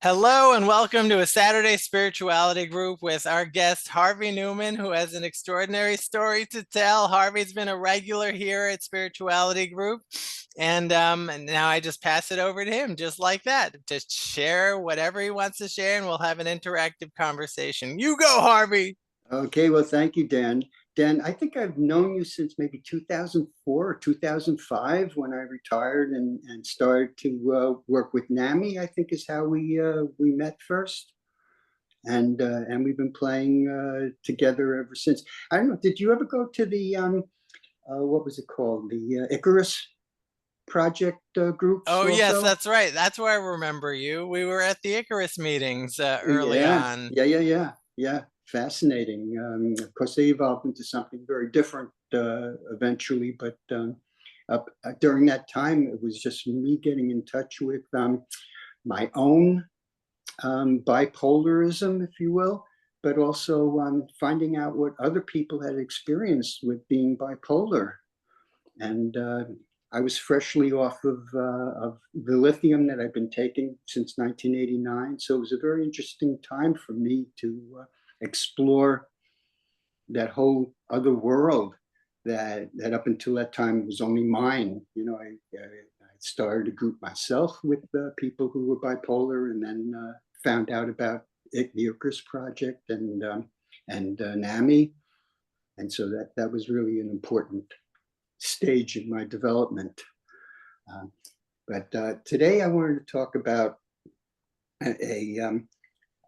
Hello and welcome to a Saturday spirituality group with our guest Harvey Newman, who has an extraordinary story to tell. Harvey's been a regular here at Spirituality Group, and now I just pass it over to him, just like that, to share whatever he wants to share, and we'll have an interactive conversation. You go, Harvey. Okay, well, thank you, Dan. Dan, I think I've known you since maybe 2004 or 2005 when I retired and started to work with NAMI, I think is how we met first. And we've been playing together ever since. I don't know, did you ever go to the, what was it called? The Icarus Project groups Oh, yes, also? that's right. That's where I remember you. We were at the Icarus meetings early Yeah, on. yeah. Fascinating. Of course, they evolved into something very different eventually, but during that time, it was just me getting in touch with my own bipolarism, if you will, but also finding out what other people had experienced with being bipolar. And I was freshly off of the lithium that I've been taking since 1989. So it was a very interesting time for me to explore that whole other world that up until that time was only mine. I started a group myself with people who were bipolar, and then found out about the Icarus Project and NAMI, and so that was really an important stage in my development. But today I wanted to talk about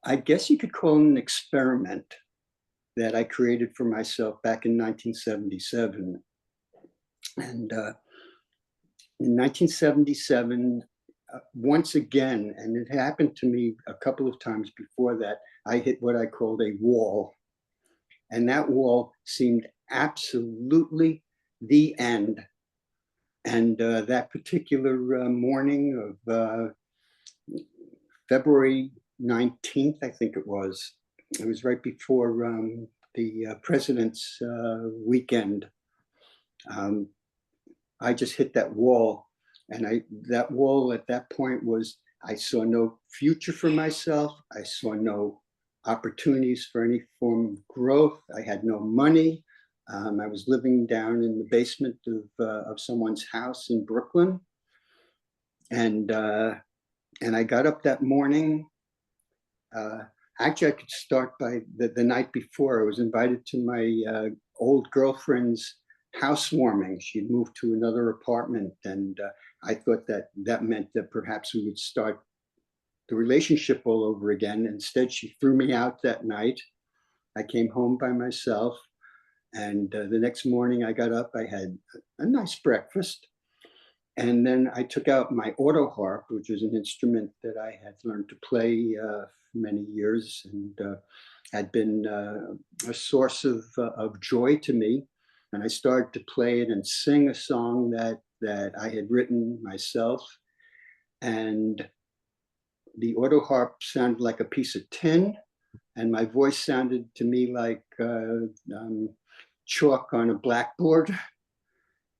I guess you could call it an experiment that I created for myself back in 1977. And in 1977, once again, and it happened to me a couple of times before that, I hit what I called a wall. And that wall seemed absolutely the end. And that particular morning of February 19th, I think it was right before the President's weekend. I just hit that wall. And that wall at that point was, I saw no future for myself. I saw no opportunities for any form of growth. I had no money. I was living down in the basement of someone's house in Brooklyn. And I got up that morning. Actually, I could start by the night before. I was invited to my old girlfriend's housewarming. She'd moved to another apartment, and I thought that meant that perhaps we would start the relationship all over again. Instead, she threw me out that night. I came home by myself, and the next morning I got up. I had a nice breakfast, and then I took out my auto harp, which is an instrument that I had learned to play for many years, and had been a source of joy to me. And I started to play it and sing a song that I had written myself. And the auto harp sounded like a piece of tin, and my voice sounded to me like chalk on a blackboard.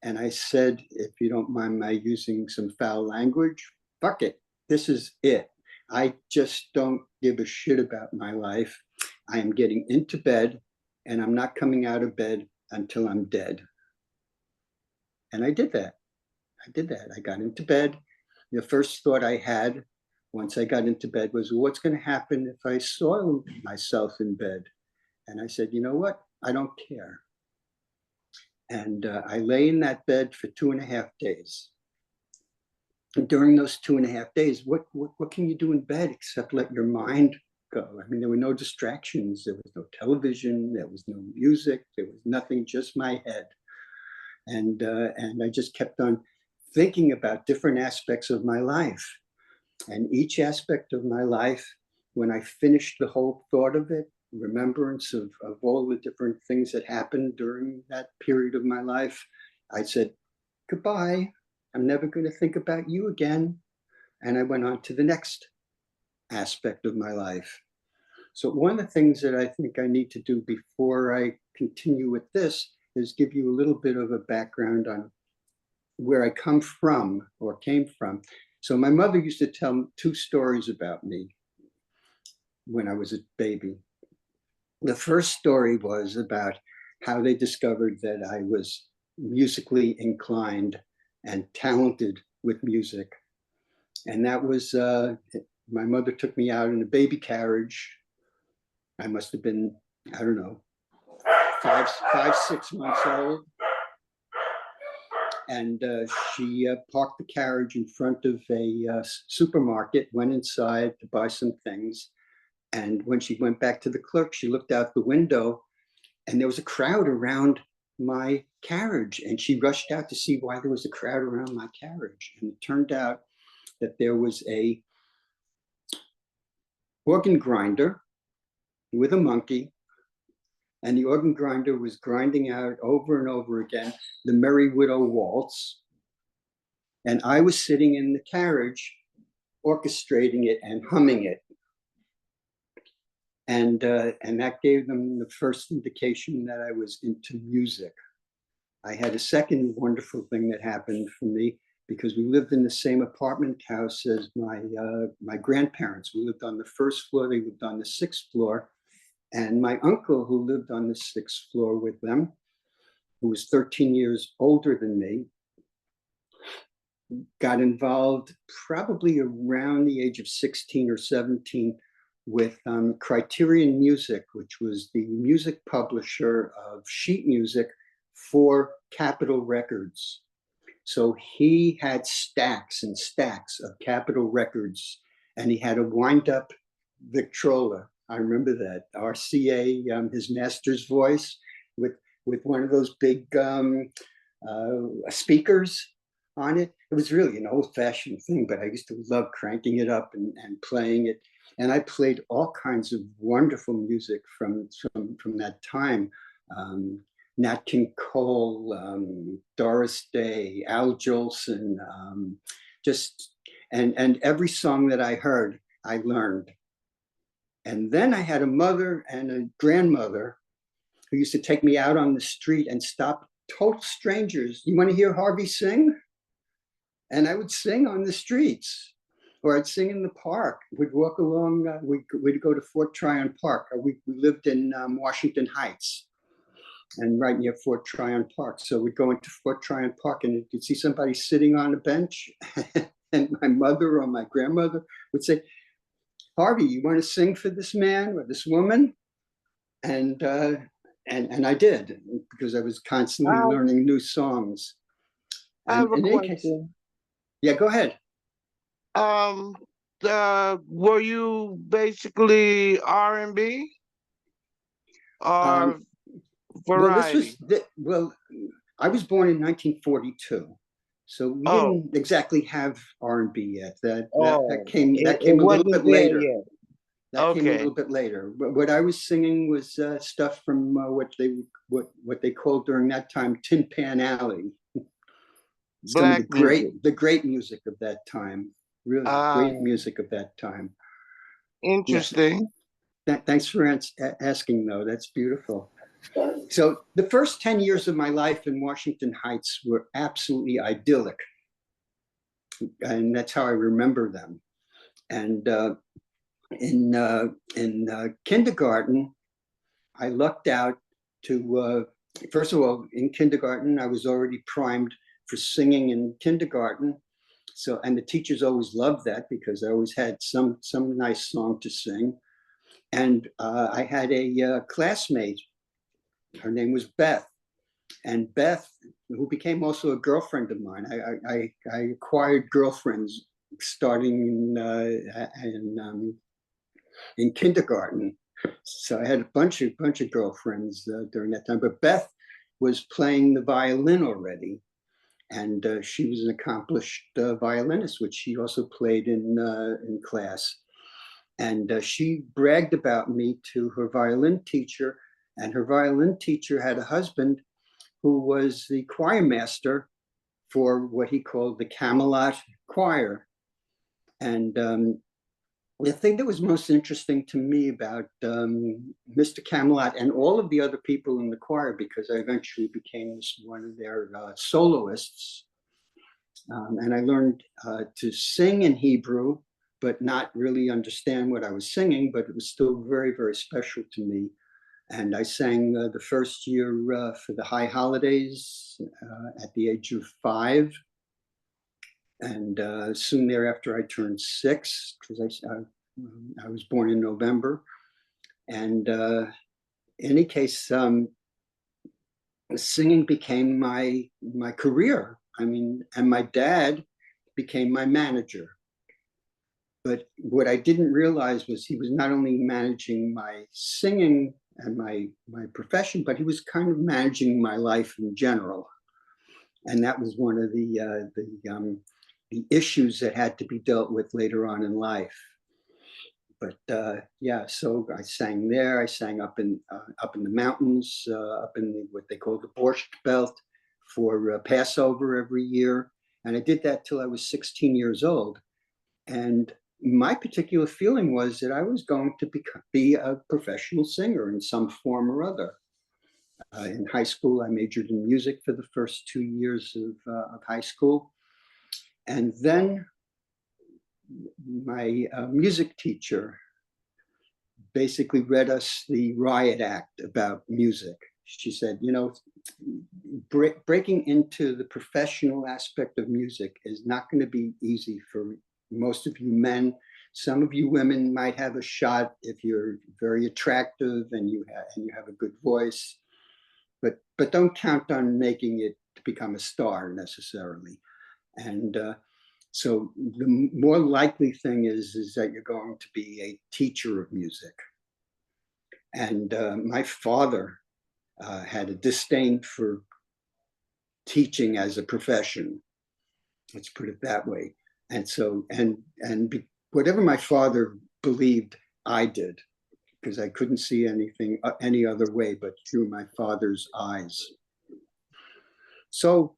And I said, if you don't mind my using some foul language, fuck it, this is it. I just don't give a shit about my life. I am getting into bed, and I'm not coming out of bed until I'm dead. And I did that. I got into bed. The first thought I had once I got into bed was, well, what's going to happen if I soil myself in bed? And I said, you know what? I don't care. And I lay in that bed for 2.5 days. And during those 2.5 days, what can you do in bed except let your mind go? I mean, there were no distractions. There was no television. There was no music. There was nothing, just my head. And I just kept on thinking about different aspects of my life. And each aspect of my life, when I finished the whole thought of it, remembrance of all the different things that happened during that period of my life, I said, goodbye. I'm never going to think about you again. And I went on to the next aspect of my life. So one of the things that I think I need to do before I continue with this is give you a little bit of a background on where I come from or came from. So my mother used to tell 2 stories about me. when I was a baby. The first story was about how they discovered that I was musically inclined and talented with music. And that was, my mother took me out in a baby carriage. I must have been, I don't know, 6 months old. And she parked the carriage in front of a supermarket, went inside to buy some things. And when she went back to the clerk, she looked out the window and there was a crowd around my carriage. And she rushed out to see why there was a crowd around my carriage. And it turned out that there was a organ grinder with a monkey. And the organ grinder was grinding out over and over again the Merry Widow Waltz. And I was sitting in the carriage, orchestrating it and humming it. And that gave them the first indication that I was into music. I had a second wonderful thing that happened for me because we lived in the same apartment house as my grandparents. We lived on the first floor, they lived on the sixth floor. And my uncle, who lived on the sixth floor with them, who was 13 years older than me, got involved probably around the age of 16 or 17 with Criterion Music, which was the music publisher of sheet music for Capitol Records. So he had stacks and stacks of Capitol Records, and he had a wind-up Victrola. I remember that, RCA, his master's voice, with one of those big speakers on it. It was really an old-fashioned thing, but I used to love cranking it up and playing it. And I played all kinds of wonderful music from that time. Nat King Cole, Doris Day, Al Jolson, and every song that I heard, I learned. And then I had a mother and a grandmother who used to take me out on the street and stop total strangers. You want to hear Harvey sing? And I would sing on the streets. Or I'd sing in the park. We'd walk along, we'd go to Fort Tryon Park. We lived in Washington Heights and right near Fort Tryon Park. So we'd go into Fort Tryon Park and you'd see somebody sitting on a bench and my mother or my grandmother would say, Harvey, you want to sing for this man or this woman? And I did, because I was constantly learning new songs. I have a in any case, question. yeah, go ahead. Were you basically R&B or variety? Well, I was born in 1942, so we didn't exactly have R&B yet. That came a little bit later. That came a little bit later. But what I was singing was stuff from what they called during that time Tin Pan Alley. Some of the great music of that time. Really great music of that time. Interesting. Yes. Thanks for asking, though. That's beautiful. So the first 10 years of my life in Washington Heights were absolutely idyllic. And that's how I remember them. And in kindergarten, I lucked out to, first of all, in kindergarten, I was already primed for singing in kindergarten. So, and the teachers always loved that because I always had some nice song to sing. And I had a classmate, her name was Beth. And Beth, who became also a girlfriend of mine, I acquired girlfriends starting in kindergarten. So I had a bunch of girlfriends during that time. But Beth was playing the violin already. And she was an accomplished violinist, which she also played in class. And she bragged about me to her violin teacher. And her violin teacher had a husband who was the choir master for what he called the Camelot Choir. And the thing that was most interesting to me about Mr. Camelot and all of the other people in the choir, because I eventually became one of their soloists, and I learned to sing in Hebrew, but not really understand what I was singing, but it was still very, very special to me. And I sang the first year for the high holidays at the age of 5. And soon thereafter, I turned 6 because I was born in November. And in any case, singing became my career. I mean, and my dad became my manager. But what I didn't realize was he was not only managing my singing and my profession, but he was kind of managing my life in general. And that was one of the issues that had to be dealt with later on in life. But yeah, so I sang there. I sang up in the mountains, up in what they call the Borscht Belt for Passover every year. And I did that till I was 16 years old. And my particular feeling was that I was going to be a professional singer in some form or other. In high school, I majored in music for the first 2 years of high school. And then my music teacher basically read us the riot act about music. She said, you know, breaking into the professional aspect of music is not going to be easy for most of you men. Some of you women might have a shot if you're very attractive and you have a good voice, but don't count on making it to become a star necessarily. And so the more likely thing is that you're going to be a teacher of music. And my father had a disdain for teaching as a profession. Let's put it that way. And so, whatever my father believed, I did, because I couldn't see anything any other way but through my father's eyes. So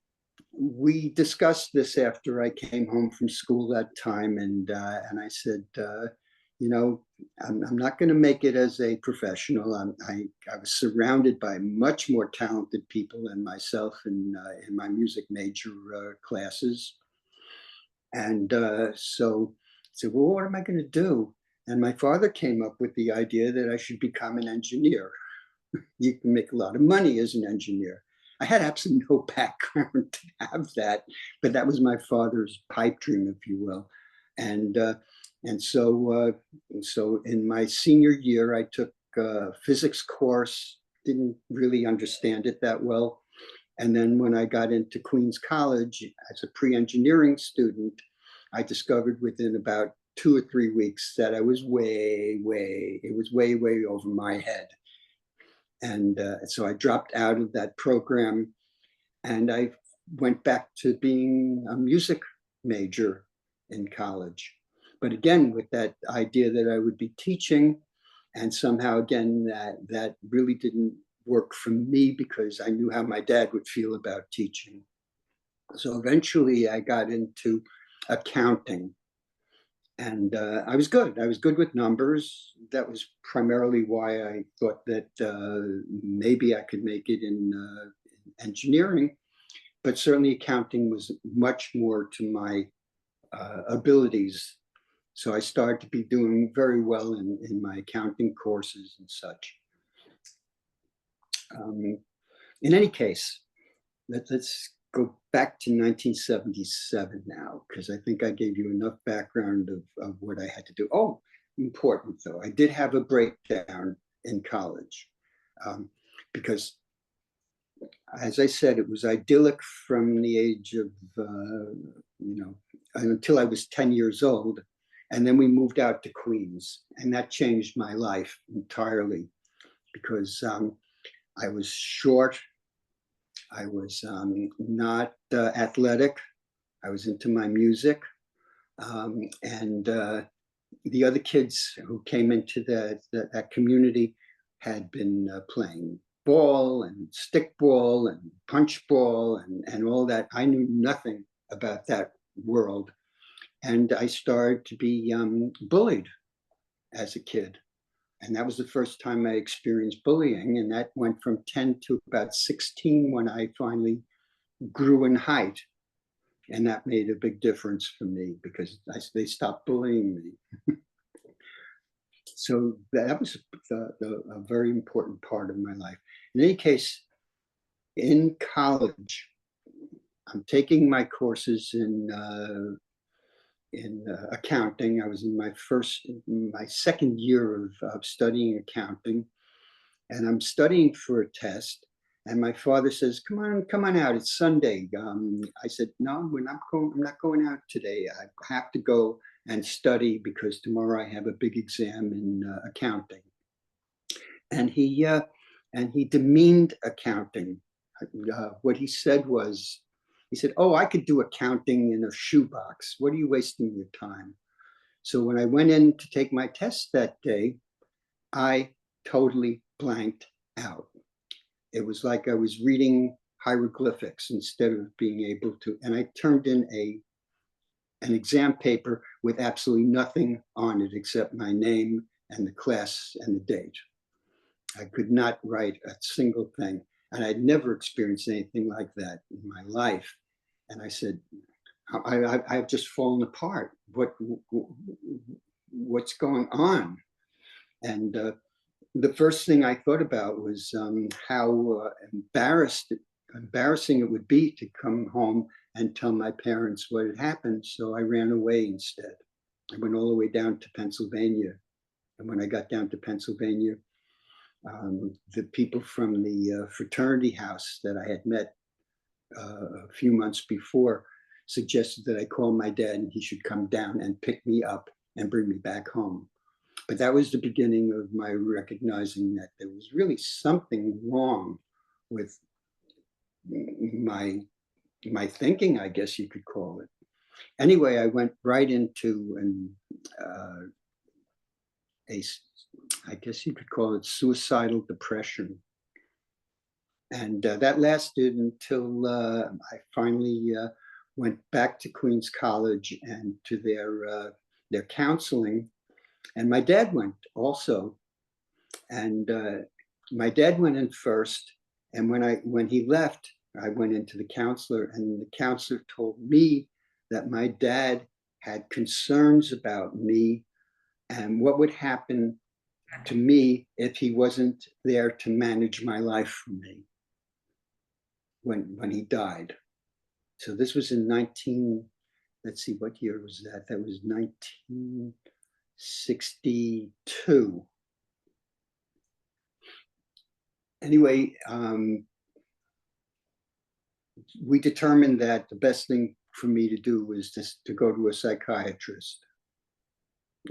we discussed this after I came home from school that time, and I said, you know, I'm not going to make it as a professional. I was surrounded by much more talented people than myself in my music major classes. And so I said, well, what am I going to do? And my father came up with the idea that I should become an engineer. You can make a lot of money as an engineer. I had absolutely no background to have that, but that was my father's pipe dream, if you will. And so in my senior year, I took a physics course, didn't really understand it that well. And then when I got into Queens College as a pre-engineering student, I discovered within about 2 or 3 weeks that I was way over my head. And so I dropped out of that program and I went back to being a music major in college. But again, with that idea that I would be teaching, and somehow again, that really didn't work for me because I knew how my dad would feel about teaching. So eventually I got into accounting. And I was good. I was good with numbers. That was primarily why I thought that maybe I could make it in engineering, but certainly accounting was much more to my abilities. So I started to be doing very well in my accounting courses and such. In any case, let's go back to 1977 now, because I think I gave you enough background of what I had to do. Oh, important though, I did have a breakdown in college because, as I said, it was idyllic from the age of, until I was 10 years old. And then we moved out to Queens, and that changed my life entirely because I was short. I was not athletic. I was into my music. And the other kids who came into that community had been playing ball and stickball and punch ball and all that. I knew nothing about that world. And I started to be bullied as a kid. And that was the first time I experienced bullying. And that went from 10 to about 16 when I finally grew in height. And that made a big difference for me because they stopped bullying me. So that was a very important part of my life. In any case, in college, I'm taking my courses in accounting. I was in my second year of studying accounting, and I'm studying for a test. And my father says, come on out, it's Sunday. I said, no, I'm not going out today. I have to go and study because tomorrow I have a big exam in accounting. And he demeaned accounting. What he said was, he said, oh, I could do accounting in a shoebox. What are you wasting your time? So when I went in to take my test that day, I totally blanked out. It was like I was reading hieroglyphics instead of being able to, and I turned in an exam paper with absolutely nothing on it except my name and the class and the date. I could not write a single thing, and I'd never experienced anything like that in my life. And I said, I've just fallen apart. What's going on? And the first thing I thought about was how embarrassing it would be to come home and tell my parents what had happened. So I ran away instead. I went all the way down to Pennsylvania. And when I got down to Pennsylvania, the people from the fraternity house that I had met a few months before suggested that I call my dad and he should come down and pick me up and bring me back home. But that was the beginning of my recognizing that there was really something wrong with my thinking, I guess you could call it. Anyway, I went right into I guess you could call it suicidal depression. And that lasted until I finally went back to Queens College and to their counseling. And my dad went also. And my dad went in first. And when he left, I went into the counselor, and the counselor told me that my dad had concerns about me and what would happen to me if he wasn't there to manage my life for me when he died. So this was in let's see, what year was that? That was 1962. Anyway, we determined that the best thing for me to do was just to go to a psychiatrist.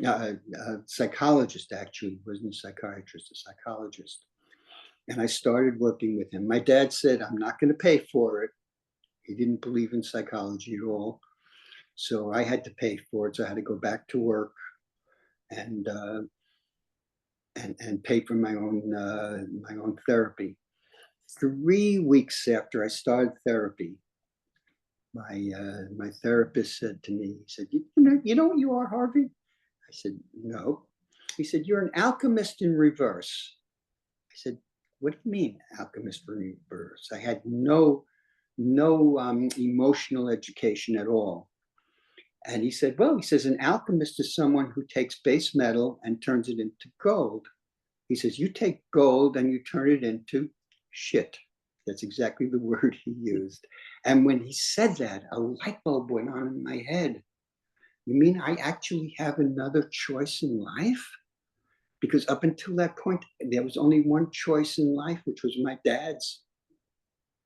A psychologist, actually, wasn't a psychiatrist, a psychologist. And I started working with him. My dad said, I'm not going to pay for it. He didn't believe in psychology at all. So I had to pay for it. So I had to go back to work and pay for my own therapy. 3 weeks after I started therapy, my therapist said to me, he said, you know what you are, Harvey? I said, no. He said, you're an alchemist in reverse. I said, what do you mean, alchemist in reverse? I had no emotional education at all. And he said, well, he says, an alchemist is someone who takes base metal and turns it into gold. He says, you take gold and you turn it into shit. That's exactly the word he used. And when he said that, a light bulb went on in my head. You mean I actually have another choice in life? Because up until that point, there was only one choice in life, which was my dad's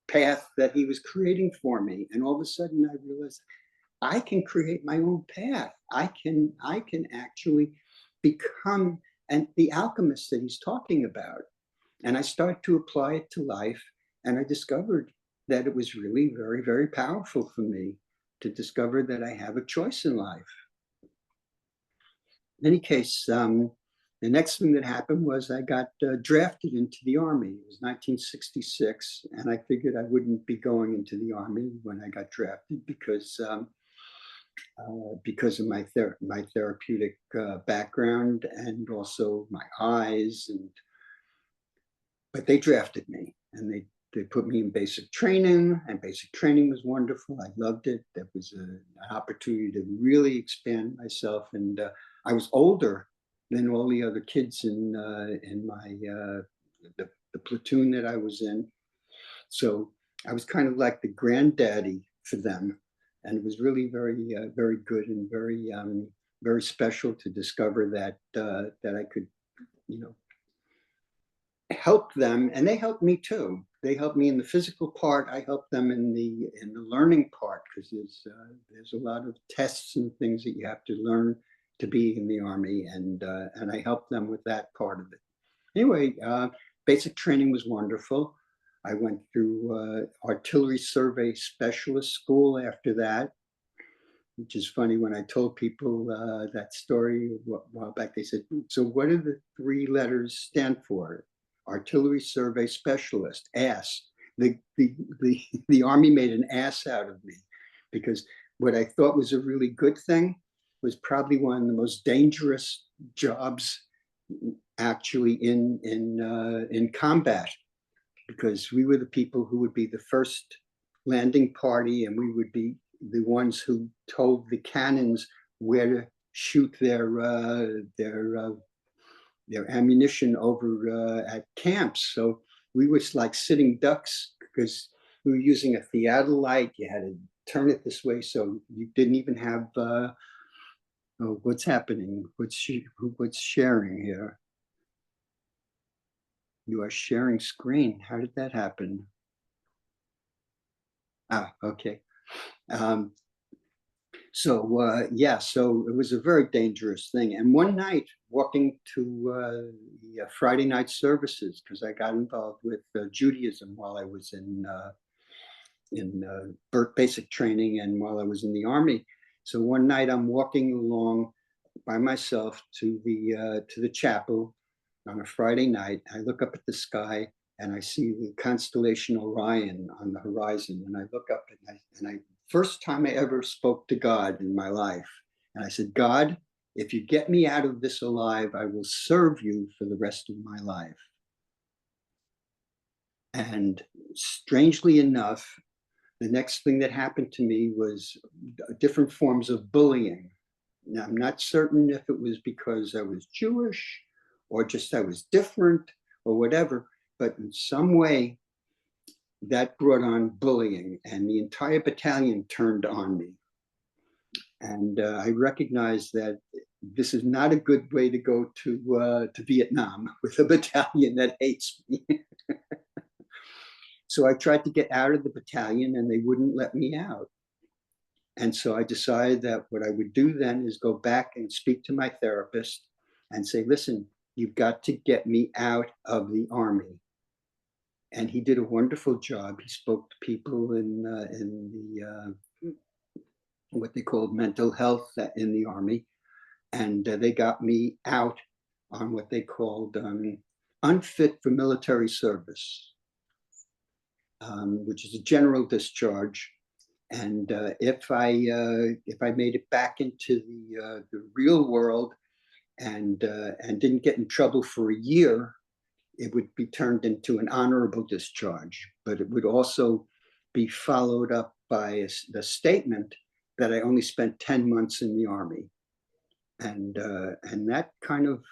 path that he was creating for me. And all of a sudden I realized I can create my own path. I can actually become the alchemist that he's talking about. And I started to apply it to life. And I discovered that it was really very, very powerful for me to discover that I have a choice in life. In any case, the next thing that happened was I got drafted into the Army. It was 1966, and I figured I wouldn't be going into the Army when I got drafted because of my therapeutic background and also my eyes. But they drafted me, and they put me in basic training, and basic training was wonderful. I loved it. That was an opportunity to really expand myself. And I was older than all the other kids in my the platoon that I was in. So I was kind of like the granddaddy for them, and it was really very good and very special to discover that that I could, you know, help them, and they helped me too. They helped me in the physical part. I helped them in the learning part, because there's a lot of tests and things that you have to learn to be in the Army, and I helped them with that part of it. Anyway, basic training was wonderful. I went through artillery survey specialist school after that, which is funny. When I told people that story a while back, they said, "So what do the three letters stand for?" Artillery survey specialist, ass. The Army made an ass out of me, because what I thought was a really good thing was probably one of the most dangerous jobs actually in combat, because we were the people who would be the first landing party, and we would be the ones who told the cannons where to shoot their ammunition over at camps. So we were like sitting ducks, because we were using a theodolite. You had to turn it this way, so you didn't even have. Oh, what's happening? What's sharing here? You are sharing screen. How did that happen? Ah, okay. Yeah, so it was a very dangerous thing. And one night, walking to the Friday night services, because I got involved with Judaism while I was in basic training and while I was in the Army. So one night I'm walking along by myself to the chapel on a Friday night. I look up at the sky and I see the constellation Orion on the horizon. And I look up and I first time I ever spoke to God in my life. And I said, "God, if you get me out of this alive, I will serve you for the rest of my life." And strangely enough, the next thing that happened to me was different forms of bullying. Now, I'm not certain if it was because I was Jewish or just I was different or whatever, but in some way that brought on bullying, and the entire battalion turned on me. And I recognized that this is not a good way to go to Vietnam with a battalion that hates me. So I tried to get out of the battalion, and they wouldn't let me out. And so I decided that what I would do then is go back and speak to my therapist and say, "Listen, you've got to get me out of the Army." And he did a wonderful job. He spoke to people in the what they called mental health in the Army, and they got me out on what they called unfit for military service, which is a general discharge. And if I made it back into the real world and didn't get in trouble for a year, it would be turned into an honorable discharge. But it would also be followed up by the statement that I only spent 10 months in the Army, and that kind of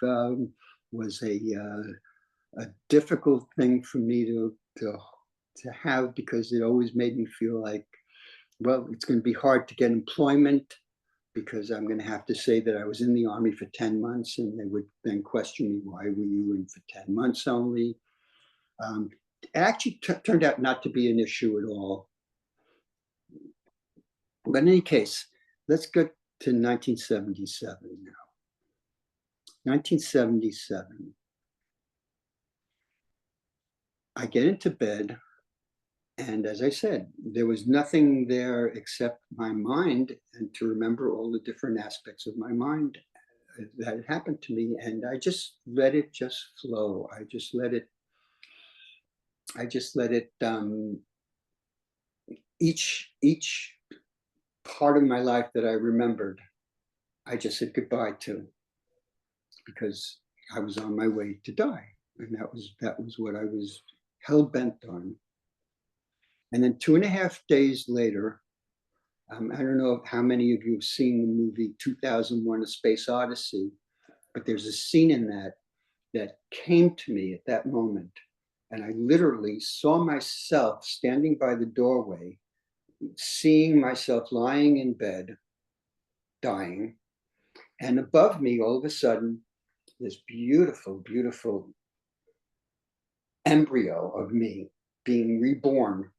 was a difficult thing for me to have, because it always made me feel like, well, it's going to be hard to get employment, because I'm going to have to say that I was in the Army for 10 months, and they would then question me, "Why were you in for 10 months only?" It actually turned out not to be an issue at all. But in any case, let's go to 1977 now. 1977. I get into bed, and as I said, there was nothing there except my mind, and to remember all the different aspects of my mind that had happened to me. And I just let it just flow. I just let it each part of my life that I remembered, I just said goodbye to, because I was on my way to die. And that was what I was hell bent on. And then 2.5 days later, I don't know how many of you have seen the movie 2001: A Space Odyssey, but there's a scene in that came to me at that moment. And I literally saw myself standing by the doorway, seeing myself lying in bed, dying. And above me, all of a sudden, this beautiful, beautiful embryo of me being reborn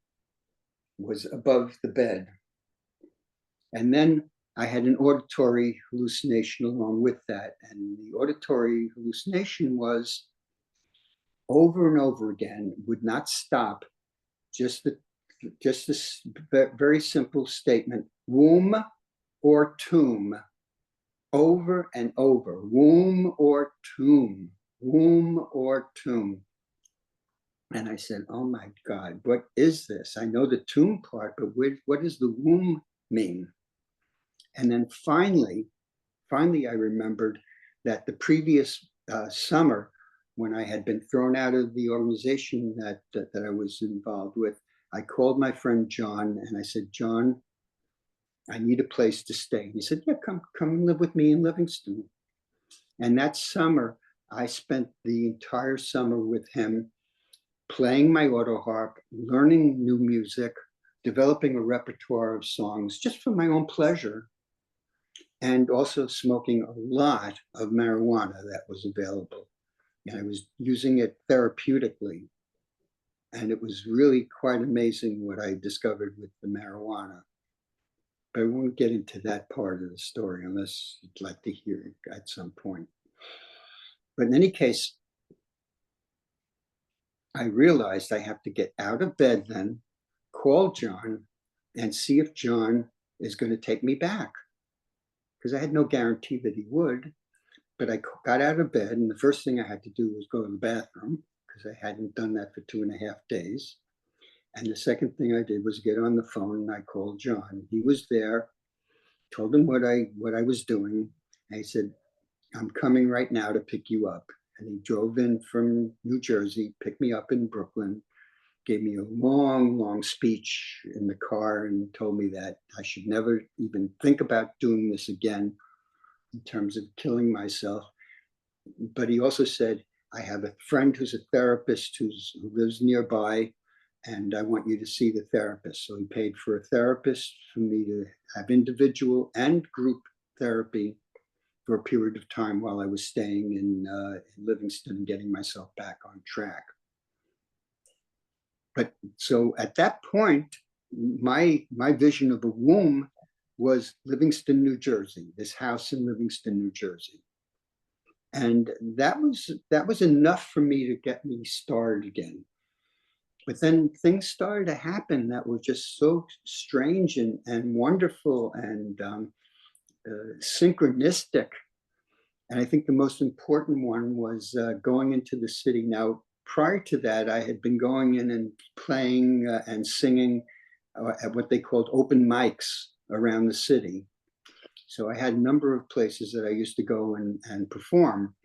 was above the bed. And then I had an auditory hallucination along with that. And the auditory hallucination was over and over again, would not stop, just this very simple statement, womb or tomb, over and over, womb or tomb, womb or tomb. And I said, oh my God, what is this? I know the tomb part, but what does the womb mean? And then finally, I remembered that the previous summer, when I had been thrown out of the organization that I was involved with, I called my friend John and I said, John, I need a place to stay. He said, yeah, come and live with me in Livingston. And that summer, I spent the entire summer with him, playing my auto harp, learning new music, developing a repertoire of songs just for my own pleasure, and also smoking a lot of marijuana that was available. And I was using it therapeutically. And it was really quite amazing what I discovered with the marijuana. But I won't get into that part of the story unless you'd like to hear it at some point. But in any case, I realized I have to get out of bed then, call John, and see if John is going to take me back. Because I had no guarantee that he would. But I got out of bed, and the first thing I had to do was go to the bathroom, because I hadn't done that for 2.5 days. And the second thing I did was get on the phone and I called John. He was there, told him what I was doing. And he said, I'm coming right now to pick you up. And he drove in from New Jersey, picked me up in Brooklyn, gave me a long, long speech in the car and told me that I should never even think about doing this again in terms of killing myself. But he also said, I have a friend who's a therapist who lives nearby, and I want you to see the therapist. So he paid for a therapist for me to have individual and group therapy for a period of time while I was staying in Livingston and getting myself back on track. But so at that point, my vision of a womb was Livingston, New Jersey, this house in Livingston, New Jersey. And that was enough for me to get me started again. But then things started to happen that were just so strange and wonderful and synchronistic. And I think the most important one was going into the city. Now, prior to that, I had been going in and playing and singing at what they called open mics around the city. So I had a number of places that I used to go and perform.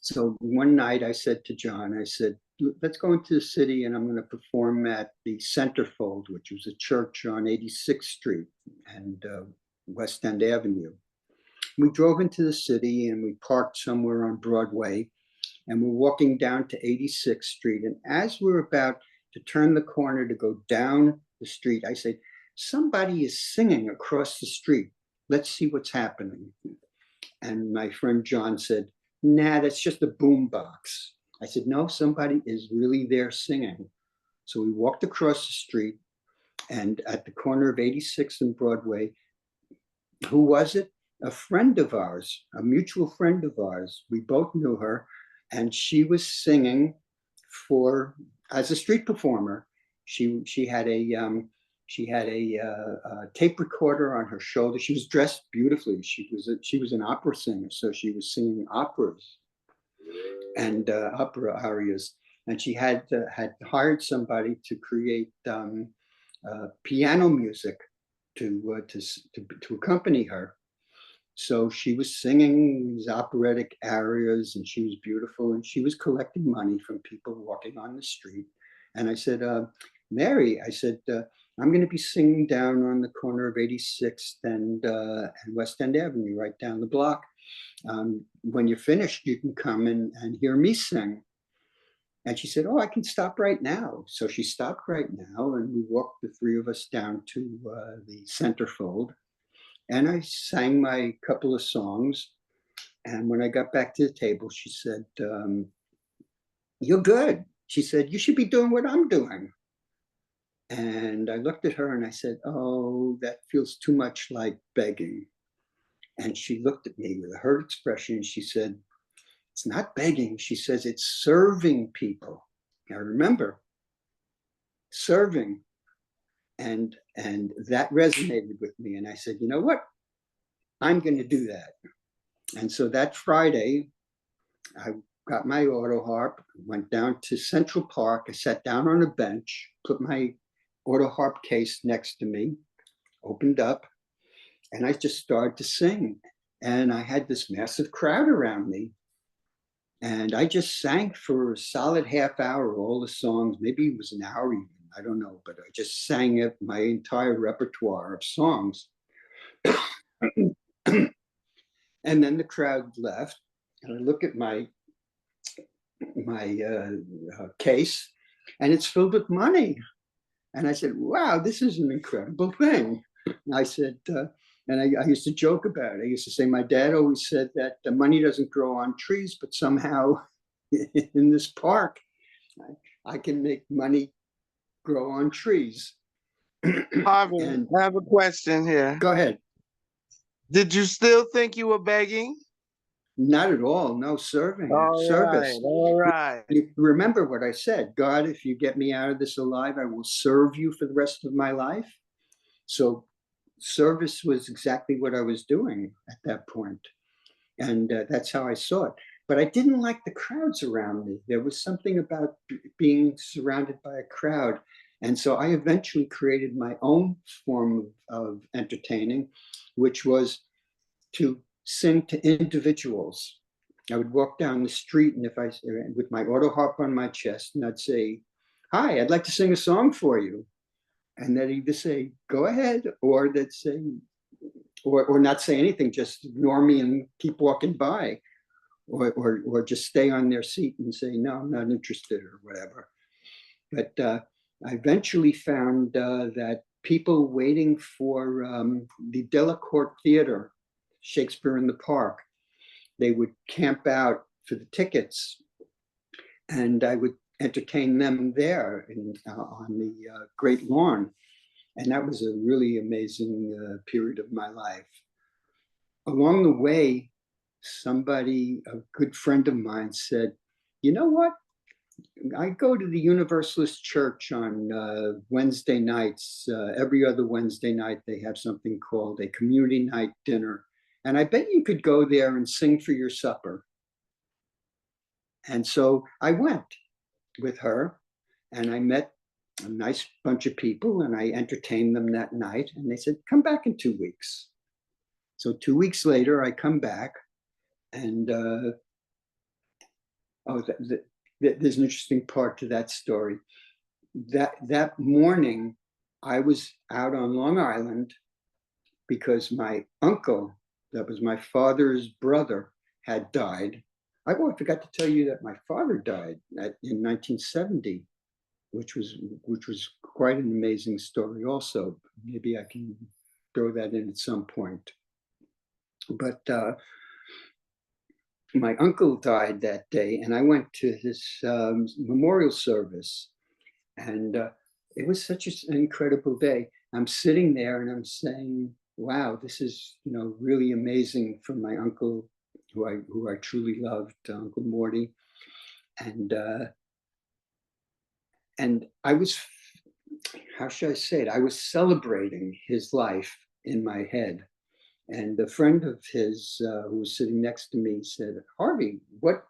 So one night I said to John, I said, let's go into the city and I'm going to perform at the Centerfold, which was a church on 86th Street and West End Avenue. We drove into the city and we parked somewhere on Broadway and we're walking down to 86th Street. And as we're about to turn the corner to go down the street, I said, somebody is singing across the street. Let's see what's happening. And my friend John said, nah, that's just a boombox. I said, no, somebody is really there singing. So we walked across the street and at the corner of 86th and Broadway, who was it? A friend of ours, a mutual friend of ours. We both knew her and she was singing as a street performer. She had a tape recorder on her shoulder. She was dressed beautifully. She was an opera singer, so she was singing operas and opera arias. And she had hired somebody to create piano music to accompany her. So she was singing these operatic arias, and she was beautiful, and she was collecting money from people walking on the street. And I said, Mary, I said, I'm going to be singing down on the corner of 86th and West End Avenue, right down the block. When you're finished, you can come and hear me sing. And she said, oh, I can stop right now. So she stopped right now, and we walked the three of us down to the centerfold. And I sang my couple of songs. And when I got back to the table, she said, you're good. She said, you should be doing what I'm doing. And I looked at her and I said, oh, that feels too much like begging. And she looked at me with a hurt expression. And she said, it's not begging. She says, it's serving people. Now remember, serving. And that resonated with me. And I said, you know what? I'm going to do that. And so that Friday, I got my auto harp, went down to Central Park. I sat down on a bench, put my auto harp case next to me, opened up, and I just started to sing. And I had this massive crowd around me. And I just sang for a solid half hour, all the songs. Maybe it was an hour even, I don't know, but I just sang it, my entire repertoire of songs. And then the crowd left, and I look at my case, and it's filled with money. And I said, wow, this is an incredible thing. And I said, and I used to joke about it. I used to say, my dad always said that the money doesn't grow on trees, but somehow in this park, I can make money grow on trees. Harvey, And I have a question here. go ahead. Did you still think you were begging? Not at all. No, serving. All Service. right, all right. You remember what I said, God, if you get me out of this alive, I will serve you for the rest of my life. So service was exactly what I was doing at that point. And that's how I saw it. But I didn't like the crowds around me. There was something about being surrounded by a crowd. And so I eventually created my own form of entertaining, which was to sing to individuals. I would walk down the street, and with my auto harp on my chest, and I'd say, hi, I'd like to sing a song for you. And they'd either say, go ahead, or they'd say, or not say anything, just ignore me and keep walking by, or just stay on their seat and say, no, I'm not interested, or whatever. But I eventually found that people waiting for the Delacorte Theater, Shakespeare in the Park, they would camp out for the tickets, and I would entertain them there on the Great Lawn. And that was a really amazing period of my life. Along the way, a good friend of mine said, you know what? I go to the Universalist Church on Wednesday nights. Every other Wednesday night, they have something called a community night dinner. And I bet you could go there and sing for your supper. And so I went with her, and I met a nice bunch of people, and I entertained them that night. And they said, come back in 2 weeks. So 2 weeks later, I come back, and there's an interesting part to that story. That morning, I was out on Long Island because my uncle, that was my father's brother, had died. I forgot to tell you that my father died in 1970, which was quite an amazing story also. Maybe I can throw that in at some point. But my uncle died that day, and I went to his memorial service, and it was such an incredible day. I'm sitting there and I'm saying, wow, this is really amazing for my uncle, who I truly loved, Uncle Morty. And I was, how should I say it? I was celebrating his life in my head. And a friend of his who was sitting next to me said, Harvey, what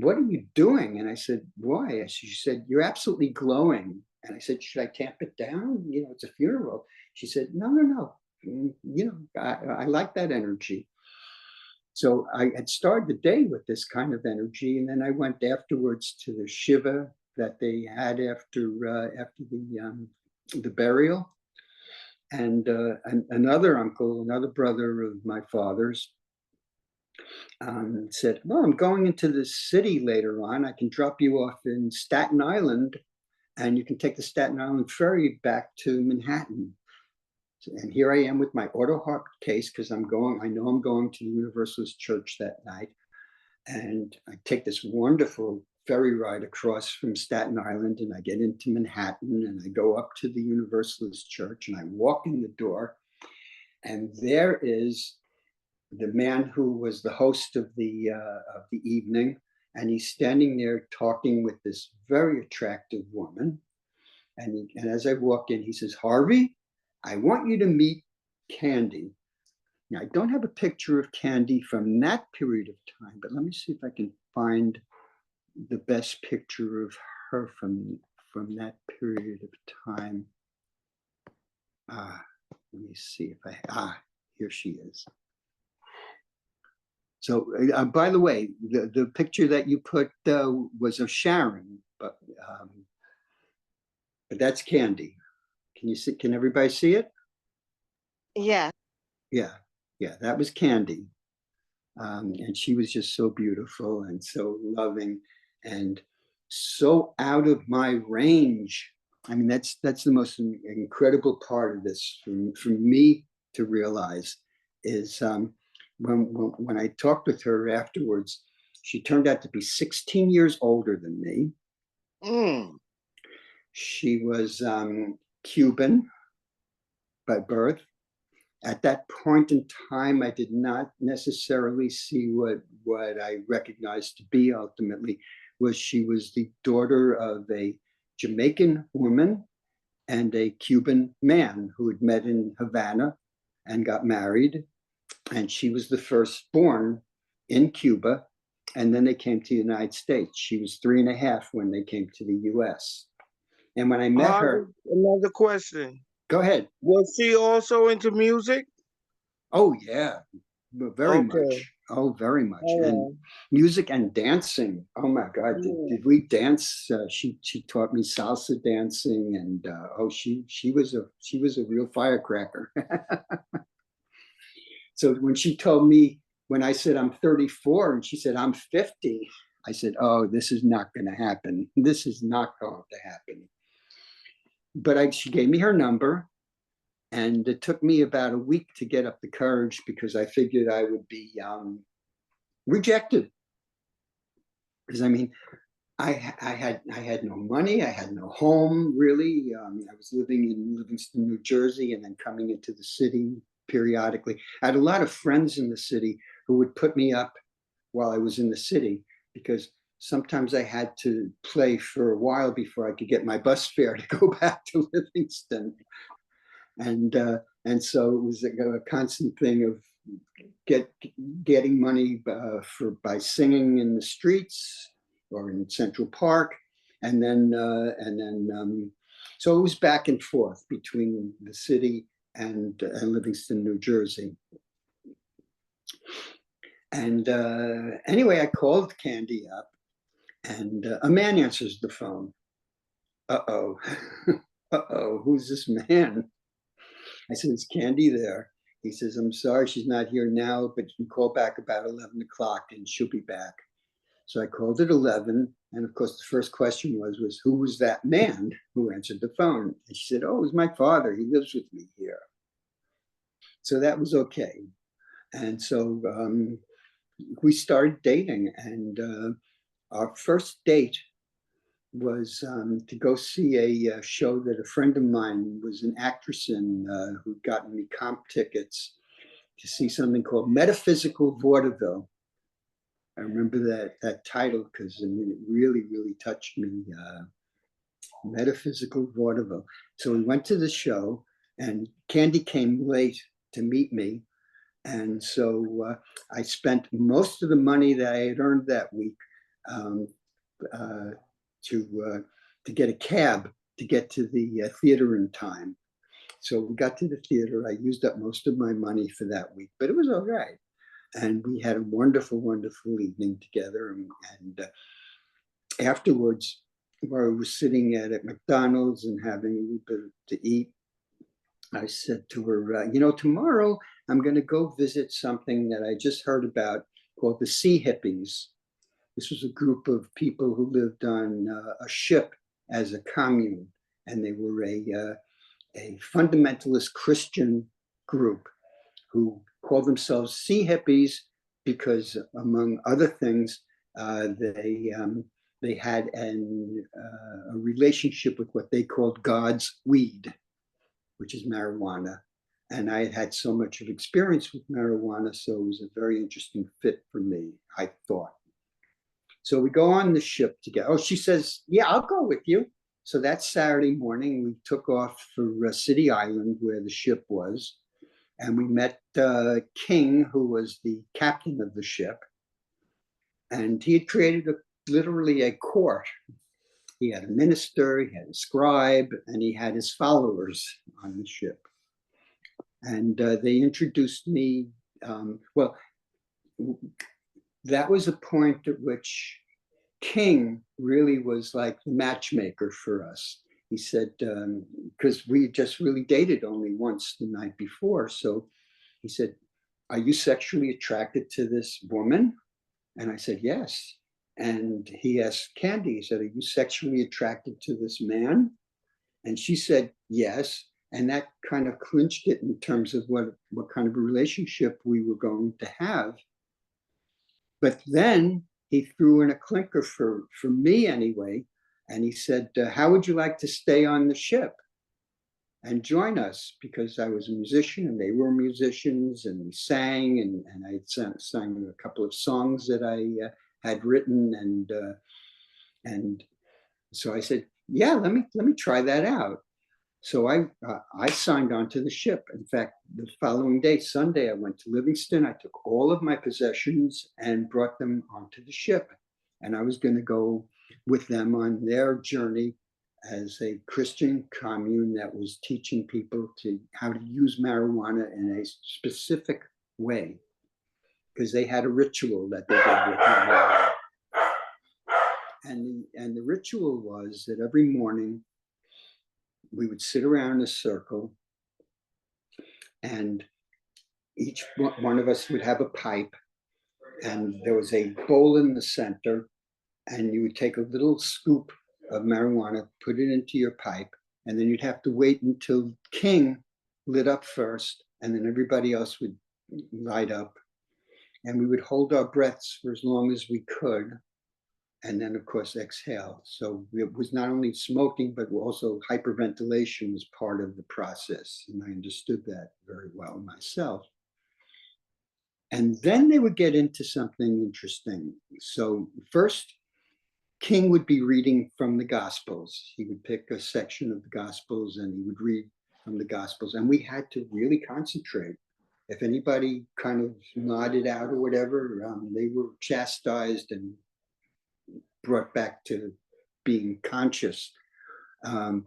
are you doing? And I said, why? She said, you're absolutely glowing. And I said, should I tamp it down? It's a funeral. She said, no. I like that energy. So I had started the day with this kind of energy. And then I went afterwards to the Shiva that they had after the burial. And another uncle, another brother of my father's, said, "Well, I'm going into the city later on. I can drop you off in Staten Island, and you can take the Staten Island ferry back to Manhattan." And here I am with my auto harp case, because I know I'm going to the Universalist Church that night. And I take this wonderful ferry ride across from Staten Island, and I get into Manhattan, and I go up to the Universalist Church, and I walk in the door, and there is the man who was the host of the evening, and he's standing there talking with this very attractive woman. And as I walk in, he says, "Harvey, I want you to meet Candy." Now, I don't have a picture of Candy from that period of time, but let me see if I can find the best picture of her from that period of time. Let me see if here she is. So, by the way, the picture that you put was of Sharon, but that's Candy. Can you see? Can everybody see it? Yeah. Yeah, that was Candy. And she was just so beautiful and so loving and so out of my range. I mean, that's the most incredible part of this for me to realize is when I talked with her afterwards, she turned out to be 16 years older than me. She was Cuban by birth. At that point in time, I did not necessarily see what I recognized to be ultimately was she was the daughter of a Jamaican woman and a Cuban man who had met in Havana and got married. And she was the firstborn in Cuba. And then they came to the United States. She was 3.5 when they came to the US. And when I met her. Another question. Go ahead. Was she also into music? Oh, yeah, very much. Oh, very much. And music and dancing. Oh, my God. Did we dance? She taught me salsa dancing. And she was a real firecracker. So when she told me, when I said I'm 34 and she said I'm 50, I said, "Oh, this is not going to happen. This is not going to happen." But she gave me her number, and it took me about a week to get up the courage because I figured I would be rejected. Because I mean, I had no money, I had no home really. I was living in Livingston, New Jersey, and then coming into the city periodically. I had a lot of friends in the city who would put me up while I was in the city because sometimes I had to play for a while before I could get my bus fare to go back to Livingston. And so it was a constant thing of getting money by singing in the streets or in Central Park, and then so it was back and forth between the city and Livingston, New Jersey. And anyway, I called Candy up, and a man answers the phone. Uh-oh, who's this man? I said, "Is Candy there?" He says, "I'm sorry, she's not here now, but you can call back about 11 o'clock and she'll be back." So I called at 11. And of course, the first question was, who was that man who answered the phone? And she said, "Oh, it was my father. He lives with me here." So that was okay. And so we started dating. And our first date was to go see a show that a friend of mine was an actress in, who'd gotten me comp tickets to see something called Metaphysical Vaudeville. I remember that title because I mean, it really, really touched me. Metaphysical Vaudeville. So we went to the show, and Candy came late to meet me. And so I spent most of the money that I had earned that week to get a cab to get to the theater in time. So we got to the theater. I used up most of my money for that week, but it was all right. And we had a wonderful, wonderful evening together. And afterwards, where I was sitting at McDonald's and having a little bit to eat, I said to her, tomorrow I'm going to go visit something that I just heard about called the Sea Hippies. This was a group of people who lived on a ship as a commune, and they were a fundamentalist Christian group who called themselves Sea Hippies because, among other things, they had a relationship with what they called God's weed, which is marijuana. And I had had so much of experience with marijuana, so it was a very interesting fit for me, I thought. So we go on the ship together. Oh, she says, yeah, I'll go with you. So that Saturday morning, we took off for City Island, where the ship was. And we met King, who was the captain of the ship. And he had created literally a court. He had a minister, he had a scribe, and he had his followers on the ship. And they introduced me. Well, that was a point at which King really was like the matchmaker for us. He said, because we just really dated only once the night before. So he said, are you sexually attracted to this woman? And I said, yes. And he asked Candy, he said, are you sexually attracted to this man? And she said, yes. And that kind of clinched it in terms of what kind of a relationship we were going to have. But then he threw in a clinker for me anyway. And he said, how would you like to stay on the ship and join us? Because I was a musician and they were musicians, and we sang, and I sang a couple of songs that I had written. And so I said, yeah, let me try that out. So I signed on to the ship. In fact, the following day, Sunday, I went to Livingston. I took all of my possessions and brought them onto the ship. And I was going to go with them on their journey as a Christian commune that was teaching people how to use marijuana in a specific way, because they had a ritual that they did with marijuana. And the ritual was that every morning we would sit around in a circle, and each one of us would have a pipe, and there was a bowl in the center, and you would take a little scoop of marijuana, put it into your pipe, and then you'd have to wait until King lit up first, and then everybody else would light up. And we would hold our breaths for as long as we could, and then, of course, exhale. So it was not only smoking, but also hyperventilation was part of the process. And I understood that very well myself. And then they would get into something interesting. So first, King would be reading from the Gospels. He would pick a section of the Gospels and he would read from the Gospels. And we had to really concentrate. If anybody kind of nodded out or whatever, they were chastised and brought back to being conscious. And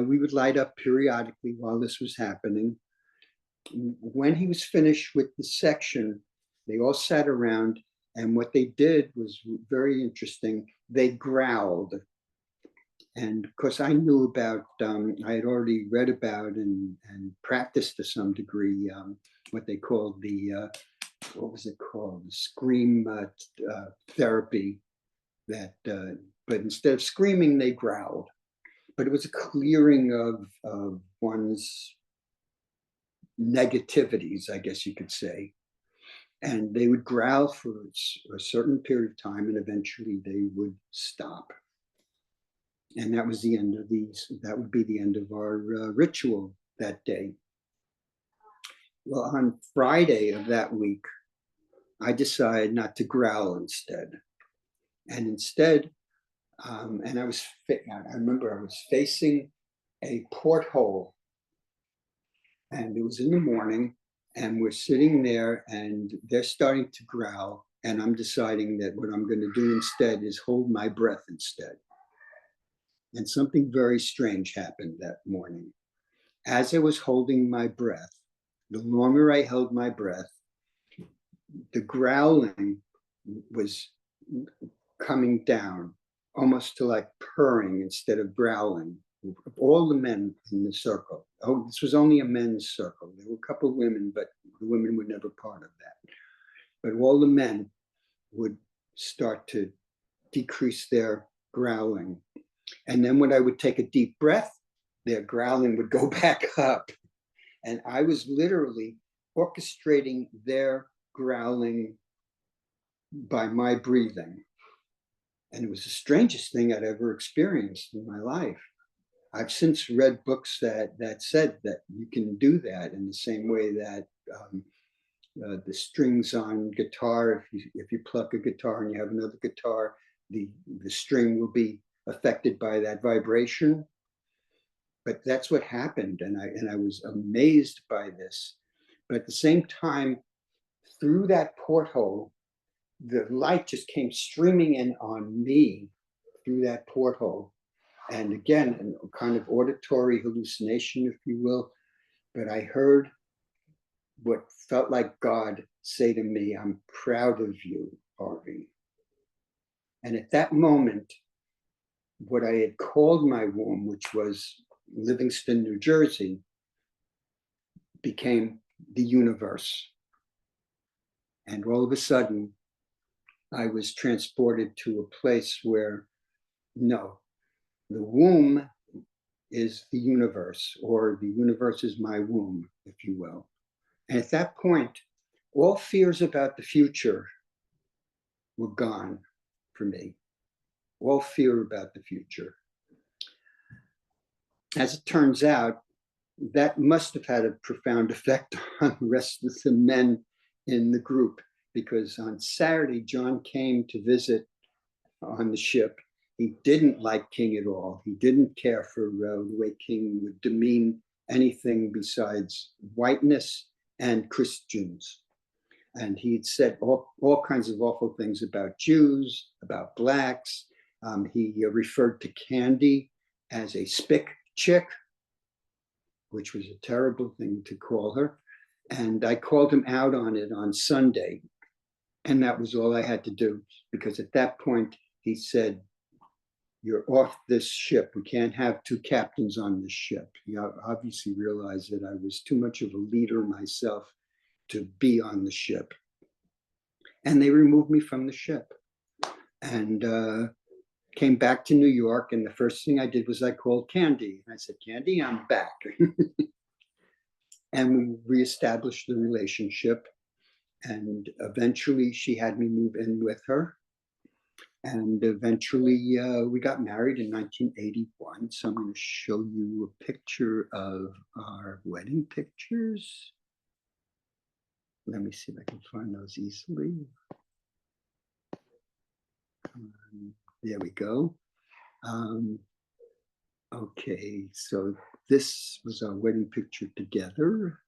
we would light up periodically while this was happening. When he was finished with the section, they all sat around, and what they did was very interesting. They growled. And of course, I knew about, I had already read about and practiced to some degree what they called what was it called? The scream therapy. But instead of screaming, they growled. But it was a clearing of one's negativities, I guess you could say. And they would growl for a certain period of time, and eventually they would stop. And that was the end of that would be the end of our ritual that day. Well, on Friday of that week, I decided not to growl instead. And instead, and I remember I was facing a porthole, and it was in the morning, and we're sitting there and they're starting to growl, and I'm deciding that what I'm going to do instead is hold my breath instead. And something very strange happened that morning. As I was holding my breath, the longer I held my breath, the growling was coming down, almost to like purring instead of growling. All the men in the circle. Oh, this was only a men's circle. There were a couple of women, but the women were never part of that. But all the men would start to decrease their growling. And then when I would take a deep breath, their growling would go back up. And I was literally orchestrating their growling by my breathing. And it was the strangest thing I'd ever experienced in my life. I've since read books that said that you can do that in the same way that the strings on guitar, if you pluck a guitar and you have another guitar, the string will be affected by that vibration. But that's what happened, and I was amazed by this. But at the same time, through that porthole, the light just came streaming in on me through that porthole. And again, a kind of auditory hallucination, if you will. But I heard what felt like God say to me, "I'm proud of you, Harvey." And at that moment, what I had called my womb, which was Livingston, New Jersey, became the universe. And all of a sudden, I was transported to a place where, no, the womb is the universe, or the universe is my womb, if you will. And at that point, all fears about the future were gone for me. All fear about the future. As it turns out, that must have had a profound effect on the rest of the men in the group, because on Saturday, John came to visit on the ship. He didn't like King at all. He didn't care for the way King would demean anything besides whiteness and Christians. And he'd said all kinds of awful things about Jews, about blacks. He referred to Candy as a spick chick, which was a terrible thing to call her. And I called him out on it on Sunday. And that was all I had to do, because at that point, he said, "You're off this ship. We can't have two captains on this ship." He obviously realized that I was too much of a leader myself to be on the ship. And they removed me from the ship. And came back to New York, and the first thing I did was I called Candy. I said, "Candy, I'm back." And we reestablished the relationship. And eventually she had me move in with her. And eventually we got married in 1981. So I'm going to show you a picture of our wedding pictures. Let me see if I can find those easily. There we go. Okay, so this was our wedding picture together.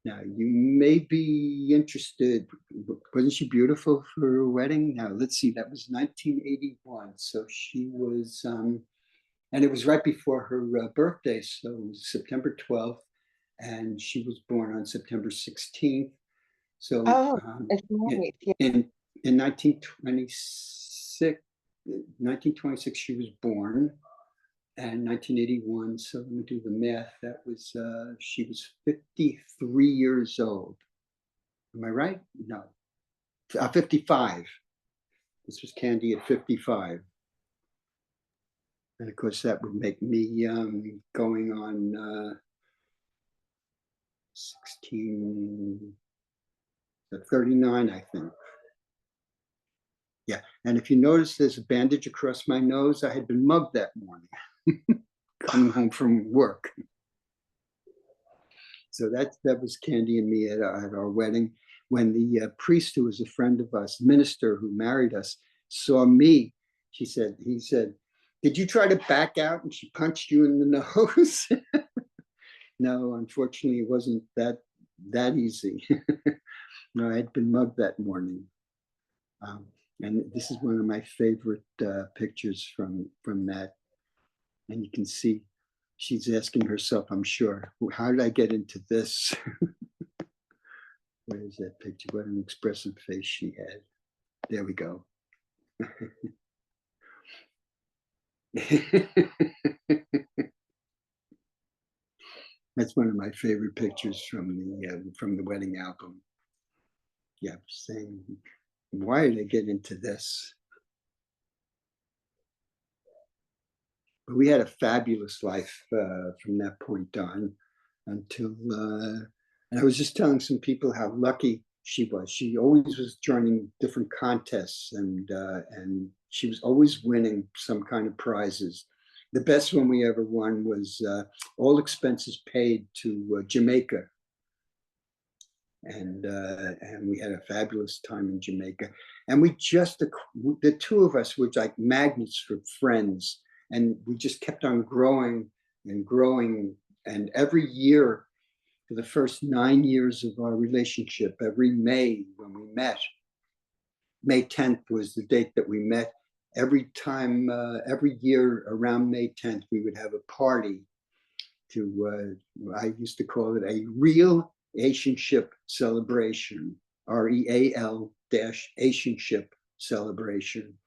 Now, you may be interested, wasn't she beautiful for her wedding? Now, let's see, that was 1981. So she was, and it was right before her birthday. So it was September 12th, and she was born on September 16th. So it's nice. Yeah. in 1926, she was born. And 1981, so let me do the math. That was, she was 53 years old. Am I right? No, 55. This was Candy at 55. And of course, that would make me going on 39, I think. Yeah, and if you notice, there's a bandage across my nose. I had been mugged that morning. Coming home from work. So that was Candy and me at our wedding. When the priest, who was a friend of us, minister who married us, saw me, he said, "Did you try to back out and she punched you in the nose?" No, unfortunately, it wasn't that easy. No, I had been mugged that morning. And this is one of my favorite pictures from that. And you can see she's asking herself, I'm sure, how did I get into this? Where's that picture? What an expressive face she had. There we go. That's one of my favorite pictures from the wedding album. Yeah, saying, why did I get into this? But we had a fabulous life from that point on until, and I was just telling some people how lucky she was. She always was joining different contests, and she was always winning some kind of prizes. The best one we ever won was all expenses paid to Jamaica, and we had a fabulous time in Jamaica. And we just, the two of us were like magnets for friends, and we just kept on growing and growing. And every year, for the first 9 years of our relationship, every May when we met, May 10th was the date that we met. Every time, every year around May 10th, we would have a party to, I used to call it a real Asianship celebration, REAL-Asianship celebration.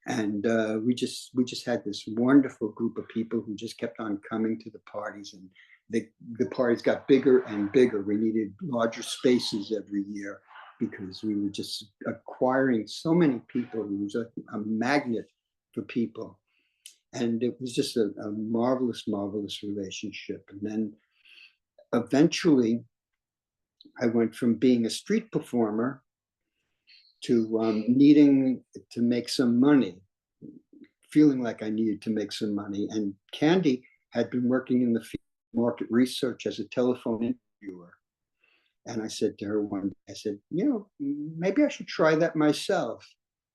And we just had this wonderful group of people who just kept on coming to the parties, and the parties got bigger and bigger. We needed larger spaces every year because we were just acquiring so many people. It was a magnet for people. And it was just a marvelous, marvelous relationship. And then eventually I went from being a street performer to needing to make some money, feeling like I needed to make some money. And Candy had been working in the field of market research as a telephone interviewer. And I said to her one day, I said, you know, maybe I should try that myself.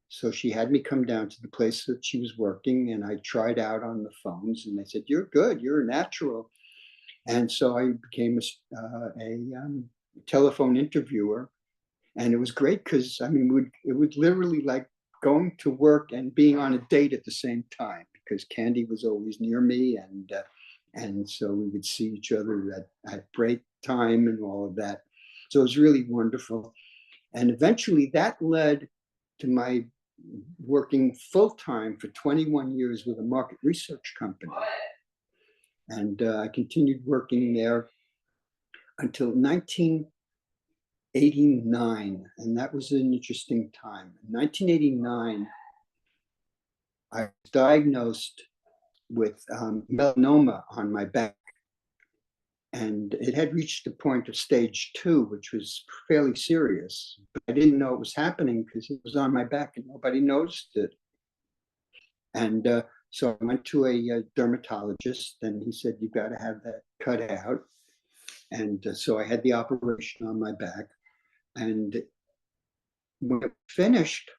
So she had me come down to the place that she was working, and I tried out on the phones, and they said, you're good, you're a natural. And so I became a telephone interviewer. And it was great because, I mean, it would literally like going to work and being on a date at the same time, because Candy was always near me. And so we would see each other at break time and all of that. So it was really wonderful. And eventually that led to my working full-time for 21 years with a market research company. And I continued working there until 1989. And that was an interesting time. In 1989, I was diagnosed with melanoma on my back. And it had reached the point of stage 2, which was fairly serious. But I didn't know it was happening because it was on my back and nobody noticed it. And so I went to a dermatologist, and he said, you've got to have that cut out. And so I had the operation on my back. And when it finished,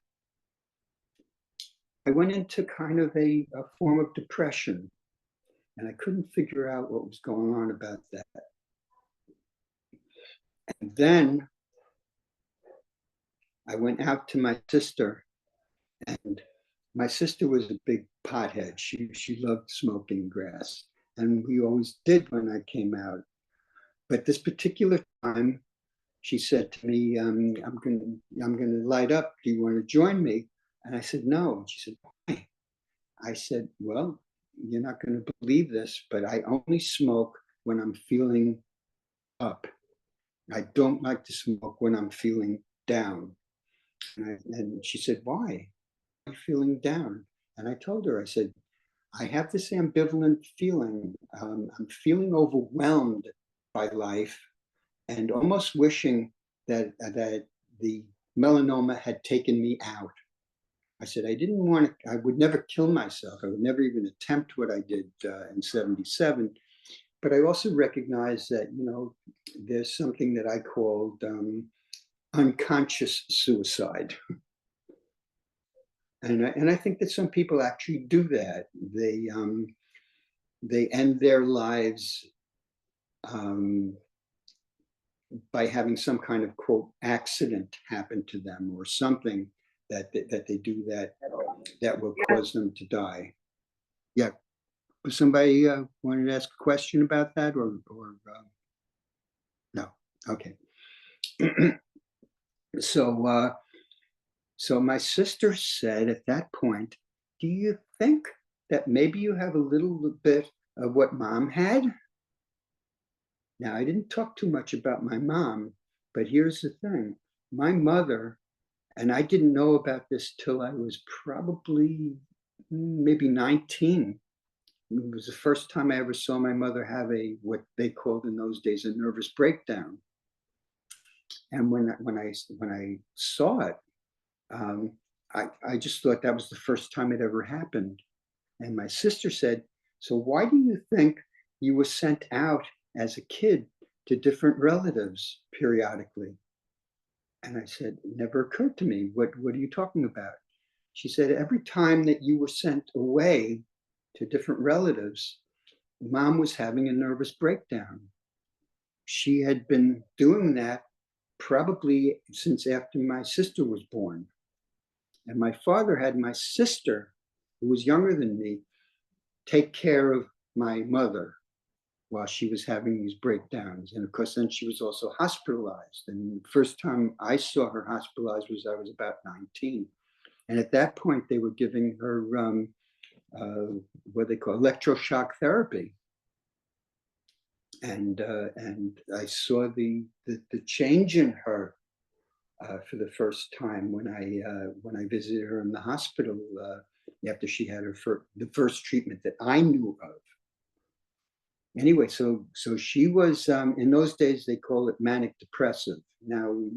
I went into kind of a form of depression. And I couldn't figure out what was going on about that. And then I went out to my sister, and my sister was a big pothead. She loved smoking grass, and we always did when I came out. But this particular time, she said to me, I'm gonna light up. Do you want to join me? And I said, no. And she said, why? I said, well, you're not going to believe this, but I only smoke when I'm feeling up. I don't like to smoke when I'm feeling down. And she said, why? I'm feeling down. And I told her, I said, I have this ambivalent feeling. I'm feeling overwhelmed by life and almost wishing that the melanoma had taken me out. I said, I didn't want to, I would never kill myself. I would never even attempt what I did in 77. But I also recognize that, you know, there's something that I called unconscious suicide. And I think that some people actually do that. They end their lives by having some kind of, quote, accident happen to them, or something that they do that will cause them to die. Yeah. Was somebody wanted to ask a question about that, or no? Okay. So my sister said at that point, do you think that maybe you have a little bit of what mom had? Now, I didn't talk too much about my mom, but here's the thing. My mother, and I didn't know about this till I was probably maybe 19. It was the first time I ever saw my mother have what they called in those days a nervous breakdown. And when I saw it, I just thought that was the first time it ever happened. And my sister said, so why do you think you were sent out as a kid to different relatives periodically? And I said, it never occurred to me. What are you talking about? She said, every time that you were sent away to different relatives, mom was having a nervous breakdown. She had been doing that probably since after my sister was born. And my father had my sister, who was younger than me, take care of my mother while she was having these breakdowns. And of course, then she was also hospitalized. And the first time I saw her hospitalized was I was about 19. And at that point, they were giving her what they call electroshock therapy. And I saw the change in her for the first time when I visited her in the hospital after she had the first treatment that I knew of. Anyway, so she was in those days they call it manic depressive. Now we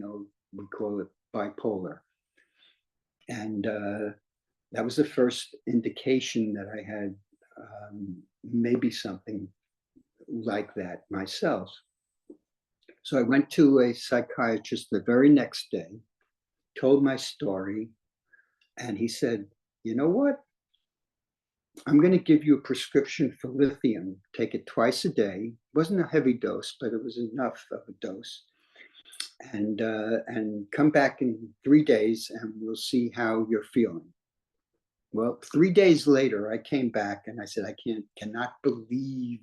call it bipolar, and that was the first indication that I had maybe something like that myself. So I went to a psychiatrist the very next day, told my story, and he said, you know what? I'm going to give you a prescription for lithium. Take it twice a day. It wasn't a heavy dose, but it was enough of a dose. And come back in 3 days and we'll see how you're feeling. Well, 3 days later, I came back and I said, I cannot believe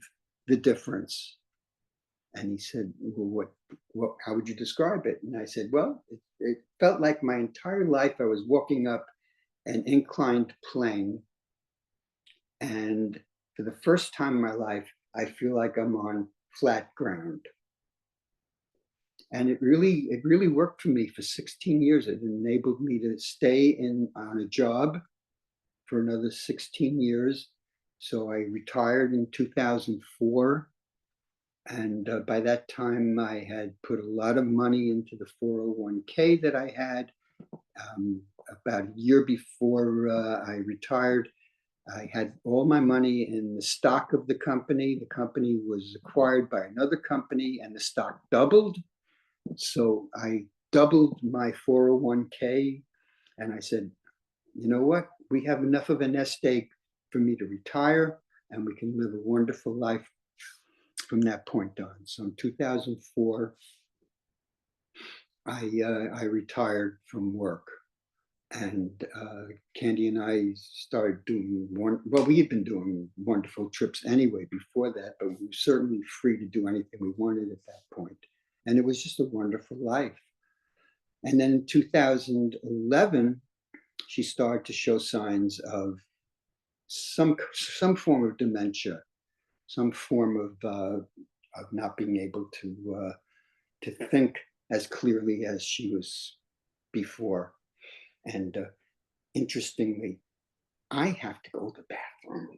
the difference. And he said, well, how would you describe it? And I said, well, it felt like my entire life I was walking up an inclined plane. And for the first time in my life, I feel like I'm on flat ground. And it really worked for me for 16 years. It enabled me to stay on a job for another 16 years. So I retired in 2004. And by that time, I had put a lot of money into the 401k that I had. About a year before I retired, I had all my money in the stock of the company. The company was acquired by another company and the stock doubled. So I doubled my 401k and I said, you know what? We have enough of a nest egg for me to retire and we can live a wonderful life from that point on. So in 2004, I retired from work. And Candy and I started doing we had been doing wonderful trips anyway before that, but we were certainly free to do anything we wanted at that point. And it was just a wonderful life. And then in 2011, she started to show signs of some form of dementia, some form of not being able to think as clearly as she was before. And interestingly, I have to go to the bathroom.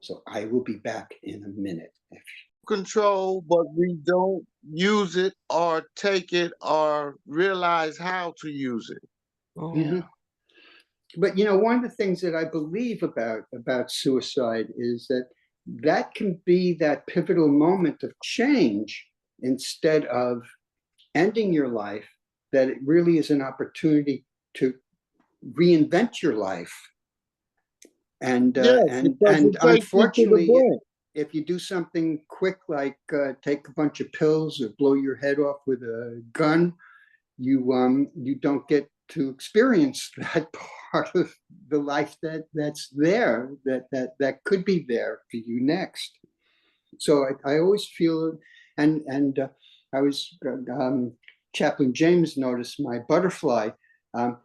So I will be back in a minute. Control, but we don't use it or take it or realize how to use it. Mm-hmm. But one of the things that I believe about suicide is that can be that pivotal moment of change instead of ending your life, that it really is an opportunity to reinvent your life. And unfortunately, if you do something quick like take a bunch of pills or blow your head off with a gun, you don't get to experience that part of the life that's there, that could be there for you next. So I always feel, and I was Chaplain James noticed my butterfly.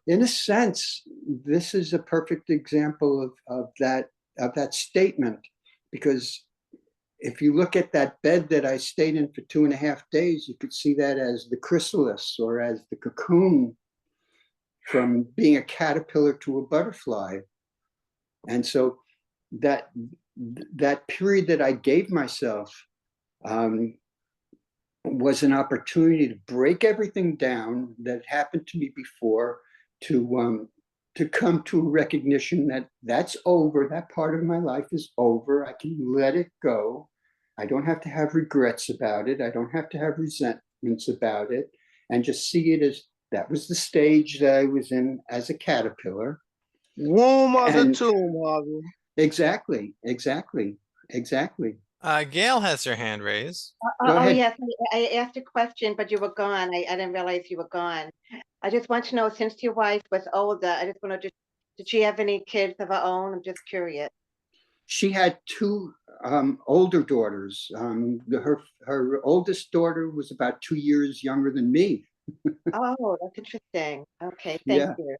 In a sense, this is a perfect example of that statement, because if you look at that bed that I stayed in for 2.5 days, you could see that as the chrysalis or as the cocoon from being a caterpillar to a butterfly. And so that period that I gave myself was an opportunity to break everything down that happened to me before, to come to a recognition that that's over. That part of my life is over. I can let it go. I don't have to have regrets about it. I don't have to have resentments about it, and just see it as that was the stage that I was in as a caterpillar. Womb of the And tomb, Harvey. exactly. Gail has her hand raised. Go ahead. Yes, I asked a question, but you were gone. I didn't realize you were gone. I just want to know, since your wife was older, I just want to did she have any kids of her own? I'm just curious. She had two older daughters. Her oldest daughter was about 2 years younger than me. Oh, that's interesting. Okay, Yeah. thank you.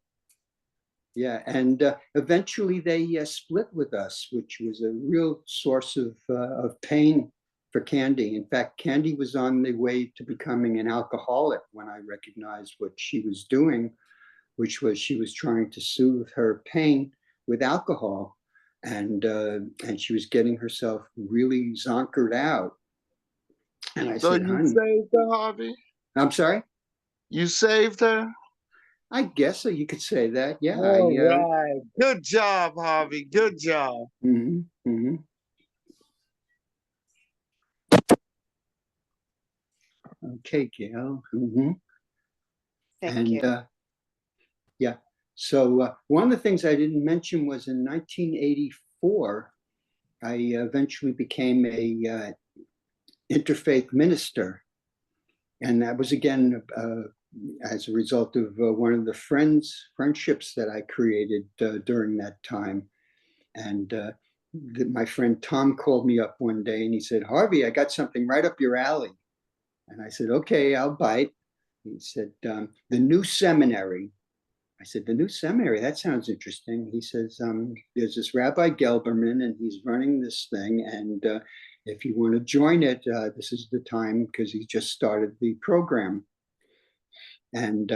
Yeah, and eventually they split with us, which was a real source of pain for Candy. In fact, Candy was on the way to becoming an alcoholic when I recognized what she was doing, which was she was trying to soothe her pain with alcohol, and she was getting herself really zonkered out. And I So said, you "Honey," saved her, Harvey? I'm sorry. You saved her? I guess so. You could say that. Yeah. All right. Good job, Harvey. Good job. Okay, Gail. Thank you. Yeah. So one of the things I didn't mention was in 1984, I eventually became a interfaith minister, and that was again as a result of one of the friendships that I created during that time. And my friend Tom called me up one day and he said, "Harvey, I got something right up your alley." And I said, "Okay, I'll bite." He said, "The new seminary." I said, "The new seminary, that sounds interesting." He says, "There's this Rabbi Gelberman and he's running this thing. And if you want to join it, this is the time," because he just started the program. And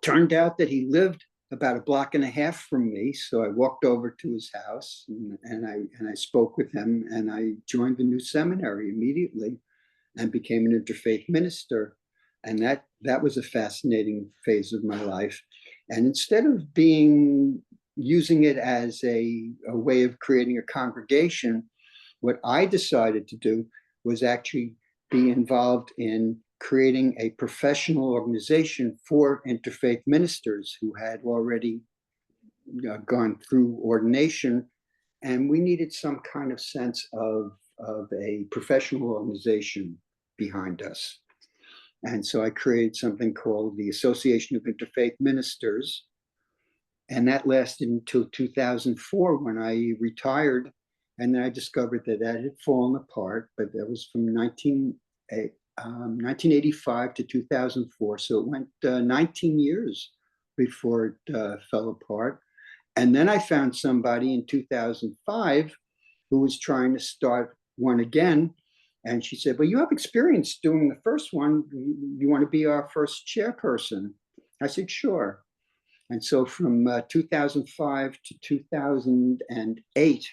turned out that he lived about 1.5 blocks from me. So I walked over to his house and I spoke with him, and I joined the new seminary immediately and became an interfaith minister. And that was a fascinating phase of my life. And instead of using it as a way of creating a congregation, what I decided to do was actually be involved in creating a professional organization for interfaith ministers who had already gone through ordination. And we needed some kind of sense of a professional organization behind us. And so I created something called the Association of Interfaith Ministers. And that lasted until 2004 when I retired. And then I discovered that had fallen apart, but that was from 1985 to 2004. So it went 19 years before it fell apart. And then I found somebody in 2005 who was trying to start one again. And she said, "Well, you have experience doing the first one. You want to be our first chairperson?" I said, "Sure." And so from 2005 to 2008,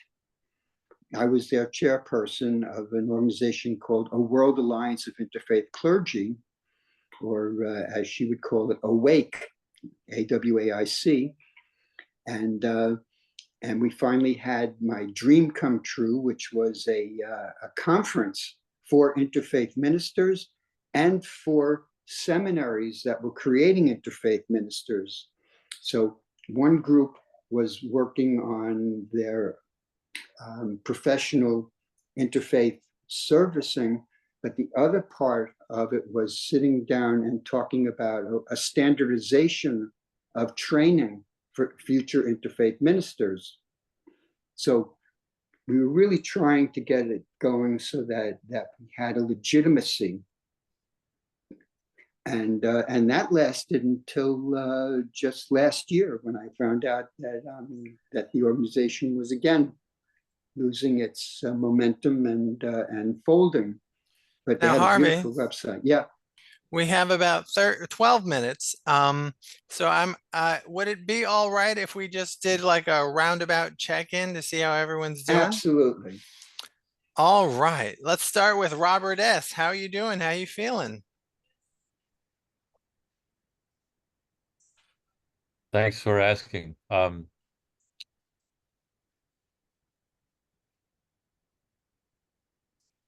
I was their chairperson of an organization called A World Alliance of Interfaith Clergy, or as she would call it, AWAIC, AWAIC. And we finally had my dream come true, which was a conference for interfaith ministers and for seminaries that were creating interfaith ministers. So one group was working on their professional interfaith servicing, but the other part of it was sitting down and talking about a standardization of training for future interfaith ministers. So we were really trying to get it going so that we had a legitimacy. And that lasted until just last year, when I found out that the organization was again losing its momentum and folding. But they Now, had a Harvey, beautiful website. Yeah. we have about 12 minutes. So would it be all right if we just did like a roundabout check-in to see how everyone's doing? Absolutely. All right, let's start with Robert S. How are you doing? How you feeling? Thanks for asking.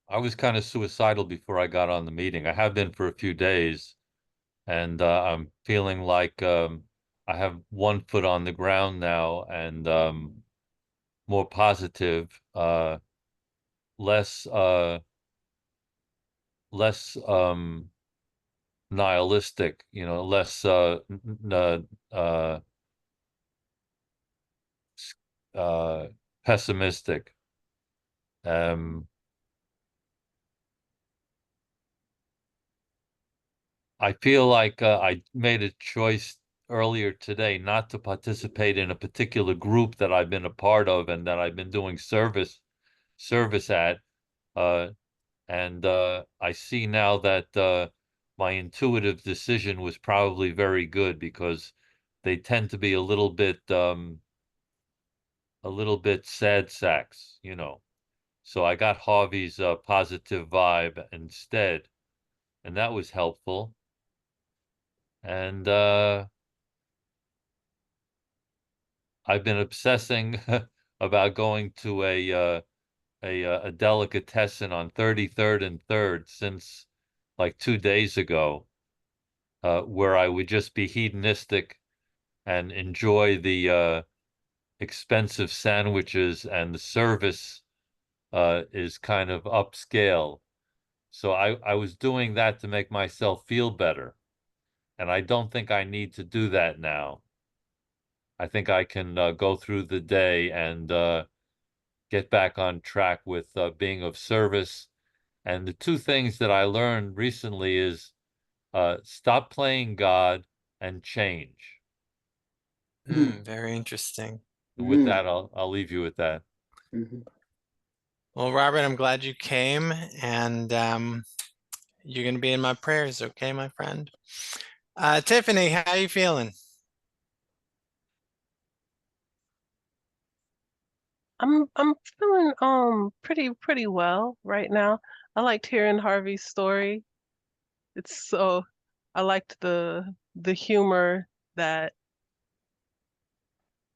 I was kind of suicidal before I got on the meeting. I have been for a few days, and I'm feeling like I have one foot on the ground now, and more positive, less less nihilistic, less pessimistic. I feel like I made a choice earlier today not to participate in a particular group that I've been a part of and that I've been doing service at. And I see now that my intuitive decision was probably very good, because they tend to be a little bit sad sacks, So I got Harvey's positive vibe instead, and that was helpful. And I've been obsessing about going to a delicatessen on 33rd and 3rd since like 2 days ago, where I would just be hedonistic and enjoy the expensive sandwiches, and the service is kind of upscale. So I was doing that to make myself feel better. And I don't think I need to do that now. I think I can go through the day and get back on track with being of service. And the two things that I learned recently is stop playing God and change. Very interesting. With that, I'll leave you with that. Well, Robert, I'm glad you came, and you're going to be in my prayers, okay, my friend? Tiffany, how you feeling? I'm feeling pretty well right now. I liked hearing Harvey's story. I liked the humor that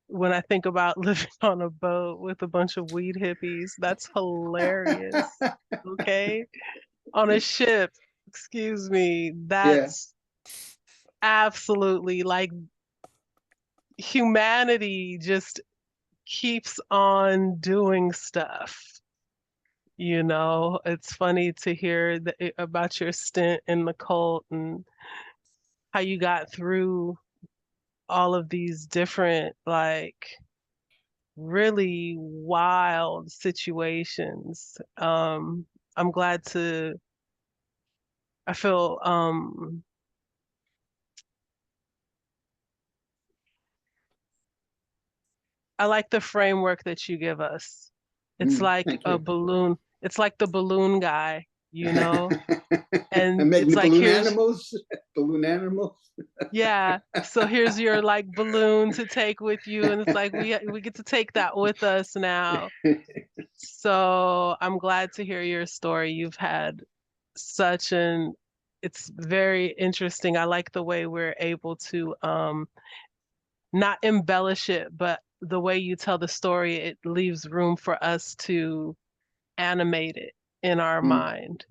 when I think about living on a boat with a bunch of weed hippies, that's hilarious. Okay? On a ship, excuse me, that's absolutely like humanity just keeps on doing stuff. It's funny to hear about your stint in the cult and how you got through all of these different, like, really wild situations. I'm glad I feel, I like the framework that you give us. It's like a balloon. It's like the balloon guy, And I'm making it's the like, balloon animals. yeah. So here's your like balloon to take with you, and it's like we get to take that with us now. So I'm glad to hear your story. You've had it's very interesting. I like the way we're able to not embellish it, but the way you tell the story, it leaves room for us to animate it in our mind,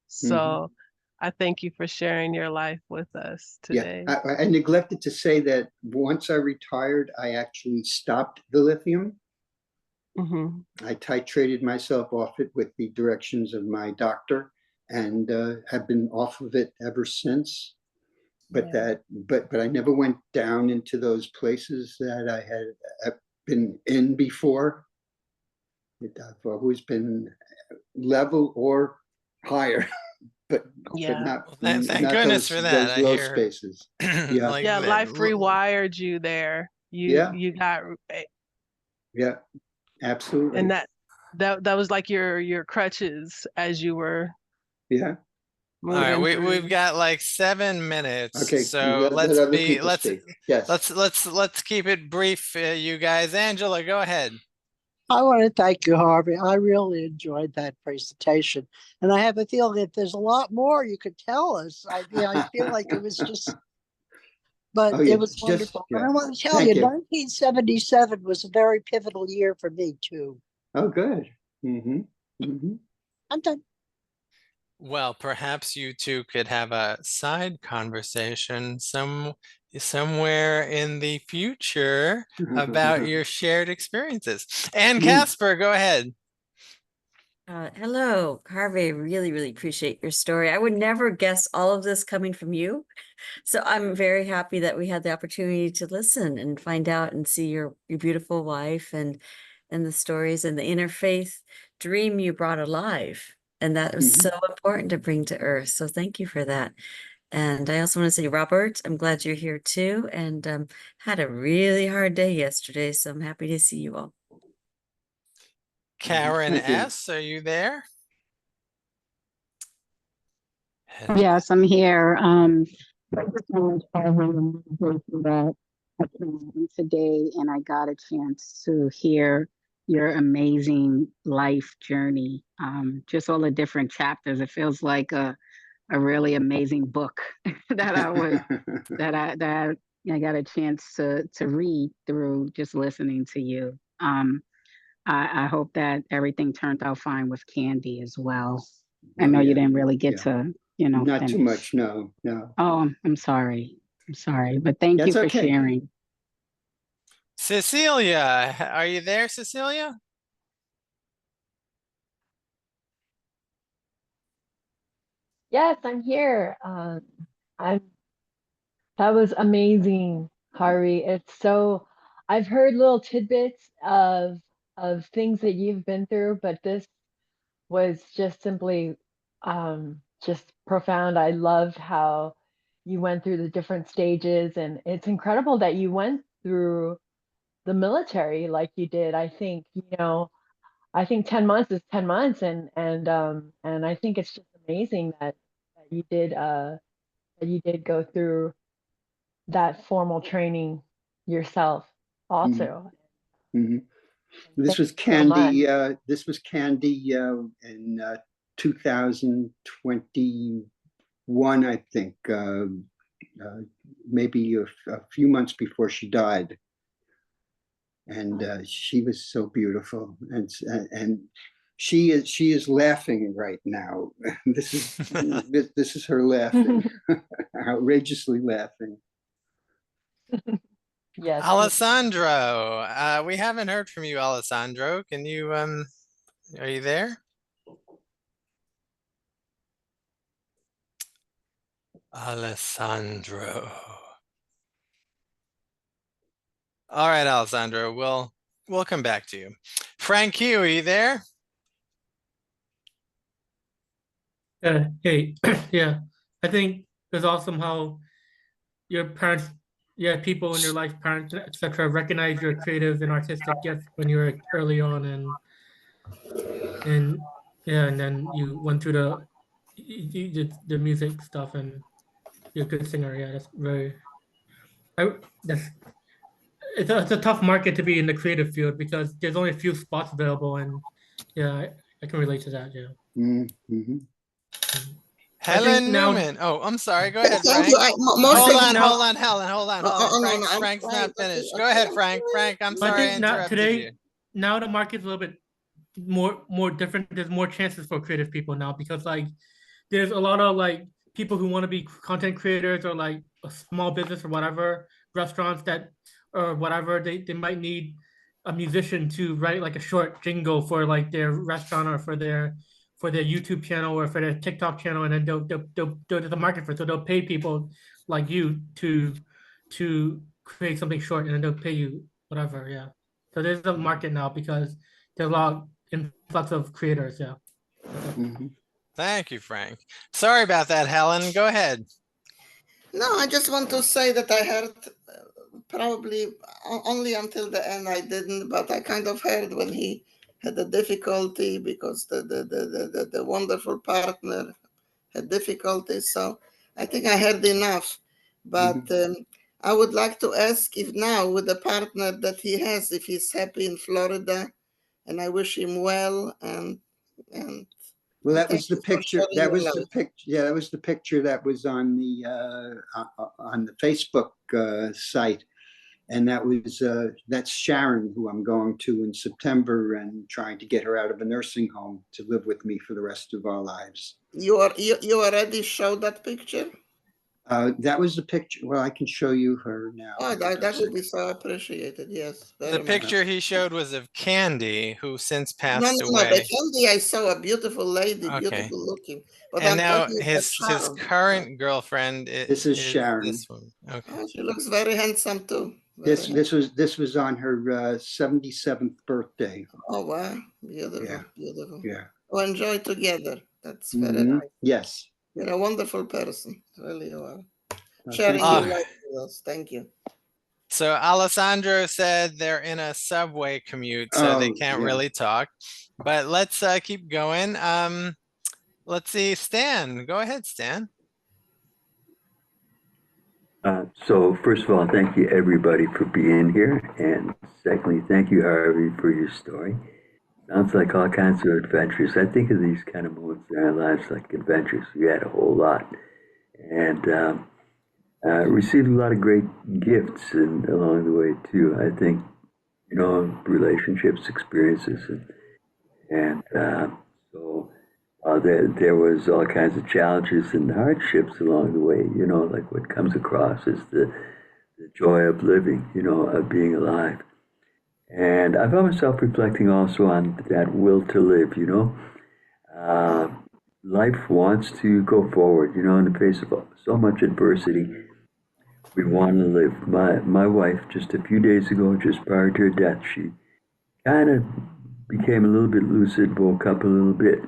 So I thank you for sharing your life with us today. Yeah, I neglected to say that once I retired, I actually stopped the lithium. I titrated myself off it with the directions of my doctor, and have been off of it ever since. But I never went down into those places that I had been in before. I've always been level or higher, but Yeah. not, Well, thank not goodness for that. those I low hear spaces. Yeah. like Yeah, that. life rewired you there. Yeah. You got, Yeah, absolutely. and that was like your crutches as you were Yeah. All right, moving we've through. got like 7 minutes, Okay. so Let other people speak. Yes. let's keep it brief, you guys. Angela, go ahead. I want to thank you, Harvey. I really enjoyed that presentation. And I have a feeling that there's a lot more you could tell us. I feel like it was just, but Oh, yeah. it was wonderful. And I want to tell Thank you, you. 1977 was a very pivotal year for me, too. Oh, good. Mm-hmm. Mm-hmm. I'm done. Well, perhaps you two could have a side conversation somewhere in the future about your shared experiences. And Casper, go ahead. Hello, Harvey. Really appreciate your story. I would never guess all of this coming from you. So I'm very happy that we had the opportunity to listen and find out and see your beautiful wife and the stories and the interfaith dream you brought alive. And that was so important to bring to Earth. So thank you for that. And I also want to say, Robert, I'm glad you're here too. And had a really hard day yesterday. So I'm happy to see you all. Karen Thank you. S., are you there? Yes, I'm here. Thank you so much for having me for that. I came in today and I got a chance to hear your amazing life journey. Just all the different chapters. It feels like a really amazing book that I got a chance to read through just listening to you. I hope that everything turned out fine with Candy as well. I know you didn't really get to, Not finish. too much. No. Oh, I'm sorry. But thank you That's for okay. sharing. Cecilia, are you there, Cecilia? Yes, I'm here. I'm that was amazing, Harvey. I've heard little tidbits of things that you've been through, but this was just simply just profound. I loved how you went through the different stages, and it's incredible that you went through the military like you did. I think 10 months is 10 months, and I think it's just amazing that you did go through that formal training yourself also. Mm-hmm. This Thank was you so much. Candy. This was Candy in 2021, I think. Maybe a few months before she died, and she was so beautiful, and she is laughing right now. This is her laughing, outrageously laughing. Yes. Alessandro, we haven't heard from you, Alessandro. Can you, are you there? Alessandro. All right, Alessandro, we'll come back to you. Frank Q, are you there? Hey, yeah, I think it's awesome how your parents, people in your life, parents, etc., recognize your creative and artistic gifts when you were early on, and yeah, and then you went through you did the music stuff, and you're a good singer. Yeah, that's very. That's it's a tough market to be in the creative field because there's only a few spots available, and yeah, I can relate to that. Yeah. Mm-hmm. Helen now, Newman. Oh, I'm sorry. Go ahead, Thank Frank. you. Hold on, Helen. Hold on. No, I'm Frank's trying. not finished. Go ahead, Frank. Frank, I'm I sorry I think now interrupted you. now the market's a little bit more different. There's more chances for creative people now because like there's a lot of like people who want to be content creators or like a small business or whatever, restaurants that or whatever, they might need a musician to write like a short jingle for like their restaurant or for their YouTube channel or for their TikTok channel, and then there's a market for it. So they'll pay people like you to create something short, and then they'll pay you whatever. Yeah. So there's a market now because there's a lot influx of creators. Yeah. Mm-hmm. Thank you, Frank. Sorry about that, Helen. Go ahead. No, I just want to say that I heard probably only until the end I didn't, but I kind of heard when he had a difficulty because the wonderful partner had difficulties. So I think I heard enough. But I would like to ask if now with the partner that he has, if he's happy in Florida, and I wish him well. And well, that thank was the you for picture. sharing That your was the life. picture. Yeah, that was the picture that was on the Facebook site, and that was that's Sharon, who I'm going to in September, and trying to get her out of a nursing home to live with me for the rest of our lives. You already showed that picture? That was the picture. Well, I can show you her now. Oh, that would be so appreciated. Yes, The very much. picture he showed was of Candy, who since No, passed no, the away. Candy I saw, a beautiful lady, Okay. beautiful looking. But And I'm now talking about his Sharon. current girlfriend This is Sharon. this one. Okay. Oh, she looks very handsome too. This was on her 77th birthday. Oh wow, beautiful, Yeah. beautiful. Yeah. Oh, enjoy together. That's very nice. Yes. You're a wonderful person. Really you are. Well, Sharing thank your you. life with us. Thank you. So Alessandro said they're in a subway commute, so they can't really talk. But let's keep going. Let's see, Stan. Go ahead, Stan. So first of all, thank you everybody for being here. And secondly, thank you, Harvey, for your story. Sounds like all kinds of adventures. I think of these kind of moments in our lives like adventures. We had a whole lot. And received a lot of great gifts along the way, too. I think, relationships, experiences. And so there was all kinds of challenges and hardships along the way, like what comes across is the joy of living, of being alive. And I found myself reflecting also on that will to live, life wants to go forward, in the face of so much adversity. We want to live. My wife, just a few days ago, just prior to her death, she kind of became a little bit lucid, woke up a little bit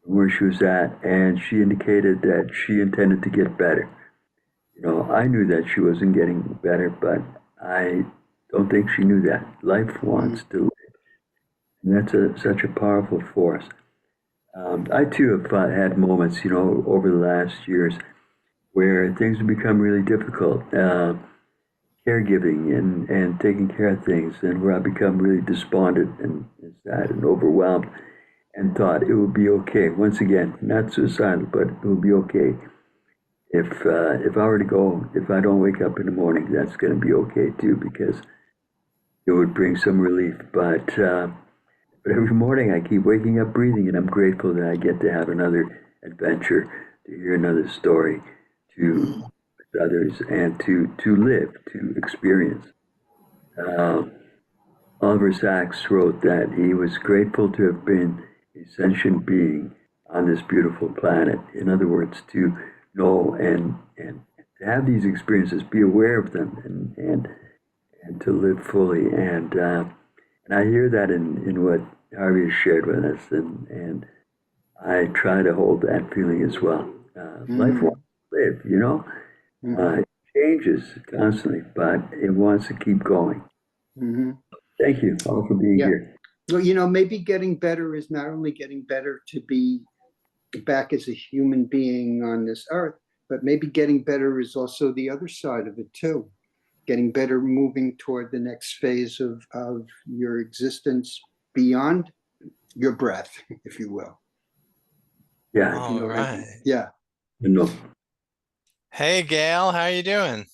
where she was at, and she indicated that she intended to get better. I knew that she wasn't getting better, but I don't think she knew that. Life wants to live, and that's such a powerful force. I too have had moments, over the last years where things have become really difficult, caregiving and taking care of things, and where I become really despondent and sad and overwhelmed, and thought it would be okay. Once again, not suicidal, but it would be okay. If I were to go, if I don't wake up in the morning, that's going to be okay too, because it would bring some relief. But every morning I keep waking up breathing, and I'm grateful that I get to have another adventure, to hear another story, to with others, and to live, to experience. Oliver Sacks wrote that he was grateful to have been a sentient being on this beautiful planet. In other words, to know and to have these experiences, be aware of them, and to live fully. And I hear that in what Harvey has shared with us, and I try to hold that feeling as well. Life wants to live, it changes constantly, but it wants to keep going. Thank you all for being here. Well, maybe getting better is not only getting better to be back as a human being on this earth, but maybe getting better is also the other side of it too. Getting better, moving toward the next phase of your existence beyond your breath, if you will. Yeah. All right. Yeah. No. Hey, Gail, how are you doing?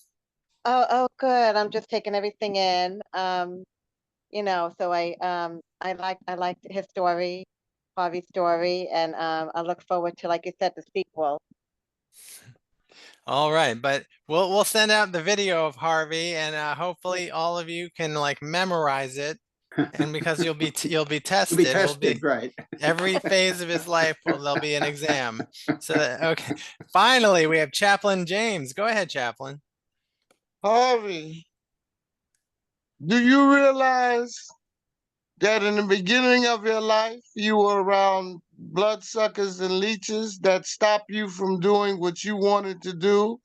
Oh, good. I'm just taking everything in. So I liked his story, Harvey's story, and I look forward to, like you said, the sequel. All right, but we'll send out the video of Harvey, and hopefully all of you can memorize it, and because you'll be tested. You'll be tested, right? Every phase of his life, there'll be an exam. So okay, finally we have Chaplain James. Go ahead, Chaplain. Harvey, do you realize that in the beginning of your life, you were around bloodsuckers and leeches that stop you from doing what you wanted to do,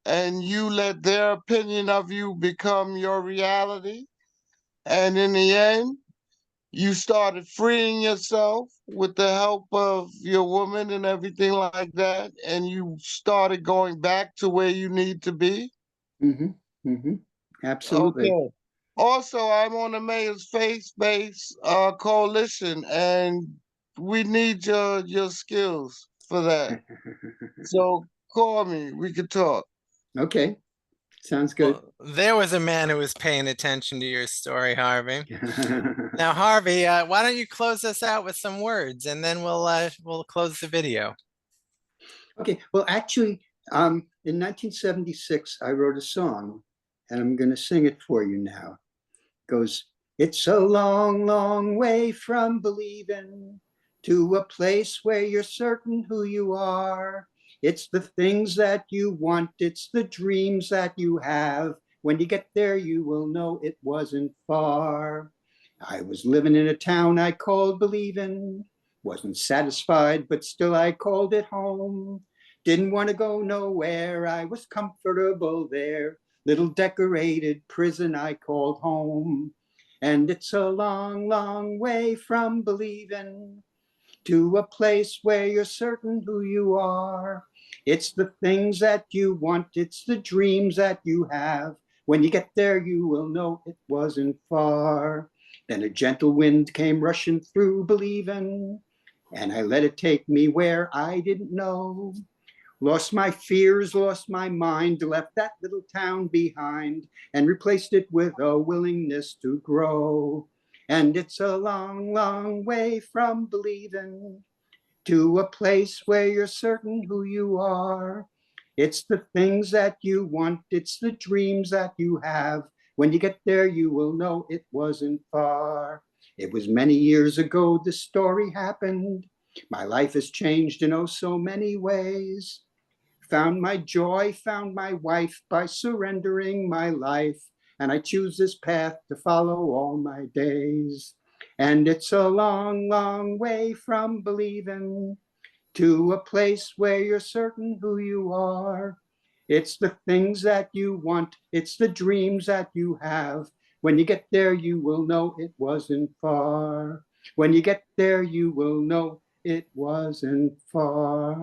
and you let their opinion of you become your reality. And in the end, you started freeing yourself with the help of your woman and everything like that, and you started going back to where you need to be. Absolutely. Okay. Also, I'm on the Mayor's Faith-Based Coalition, and we need your skills for that. So call me. We could talk. Okay, sounds good. Well, there was a man who was paying attention to your story, Harvey. Now, Harvey, why don't you close us out with some words, and then we'll close the video. Okay, well, actually, in 1976, I wrote a song, and I'm going to sing it for you now. It goes, it's a long, long way from believing to a place where you're certain who you are. It's the things that you want, it's the dreams that you have. When you get there, you will know it wasn't far. I was living in a town I called believing. Wasn't satisfied, but still I called it home. Didn't want to go nowhere, I was comfortable there. Little decorated prison I called home. And it's a long, long way from believing to a place where you're certain who you are. It's the things that you want, it's the dreams that you have. When you get there, you will know it wasn't far. Then a gentle wind came rushing through believing, and I let it take me where I didn't know. Lost my fears, lost my mind, left that little town behind, and replaced it with a willingness to grow. And it's a long, long way from believing to a place where you're certain who you are. It's the things that you want, it's the dreams that you have. When you get there, you will know it wasn't far. It was many years ago this story happened. My life has changed in oh so many ways. Found my joy, found my wife by surrendering my life. And I choose this path to follow all my days. And it's a long, long way from believing to a place where you're certain who you are. It's the things that you want, it's the dreams that you have. When you get there, you will know it wasn't far. When you get there, you will know it wasn't far.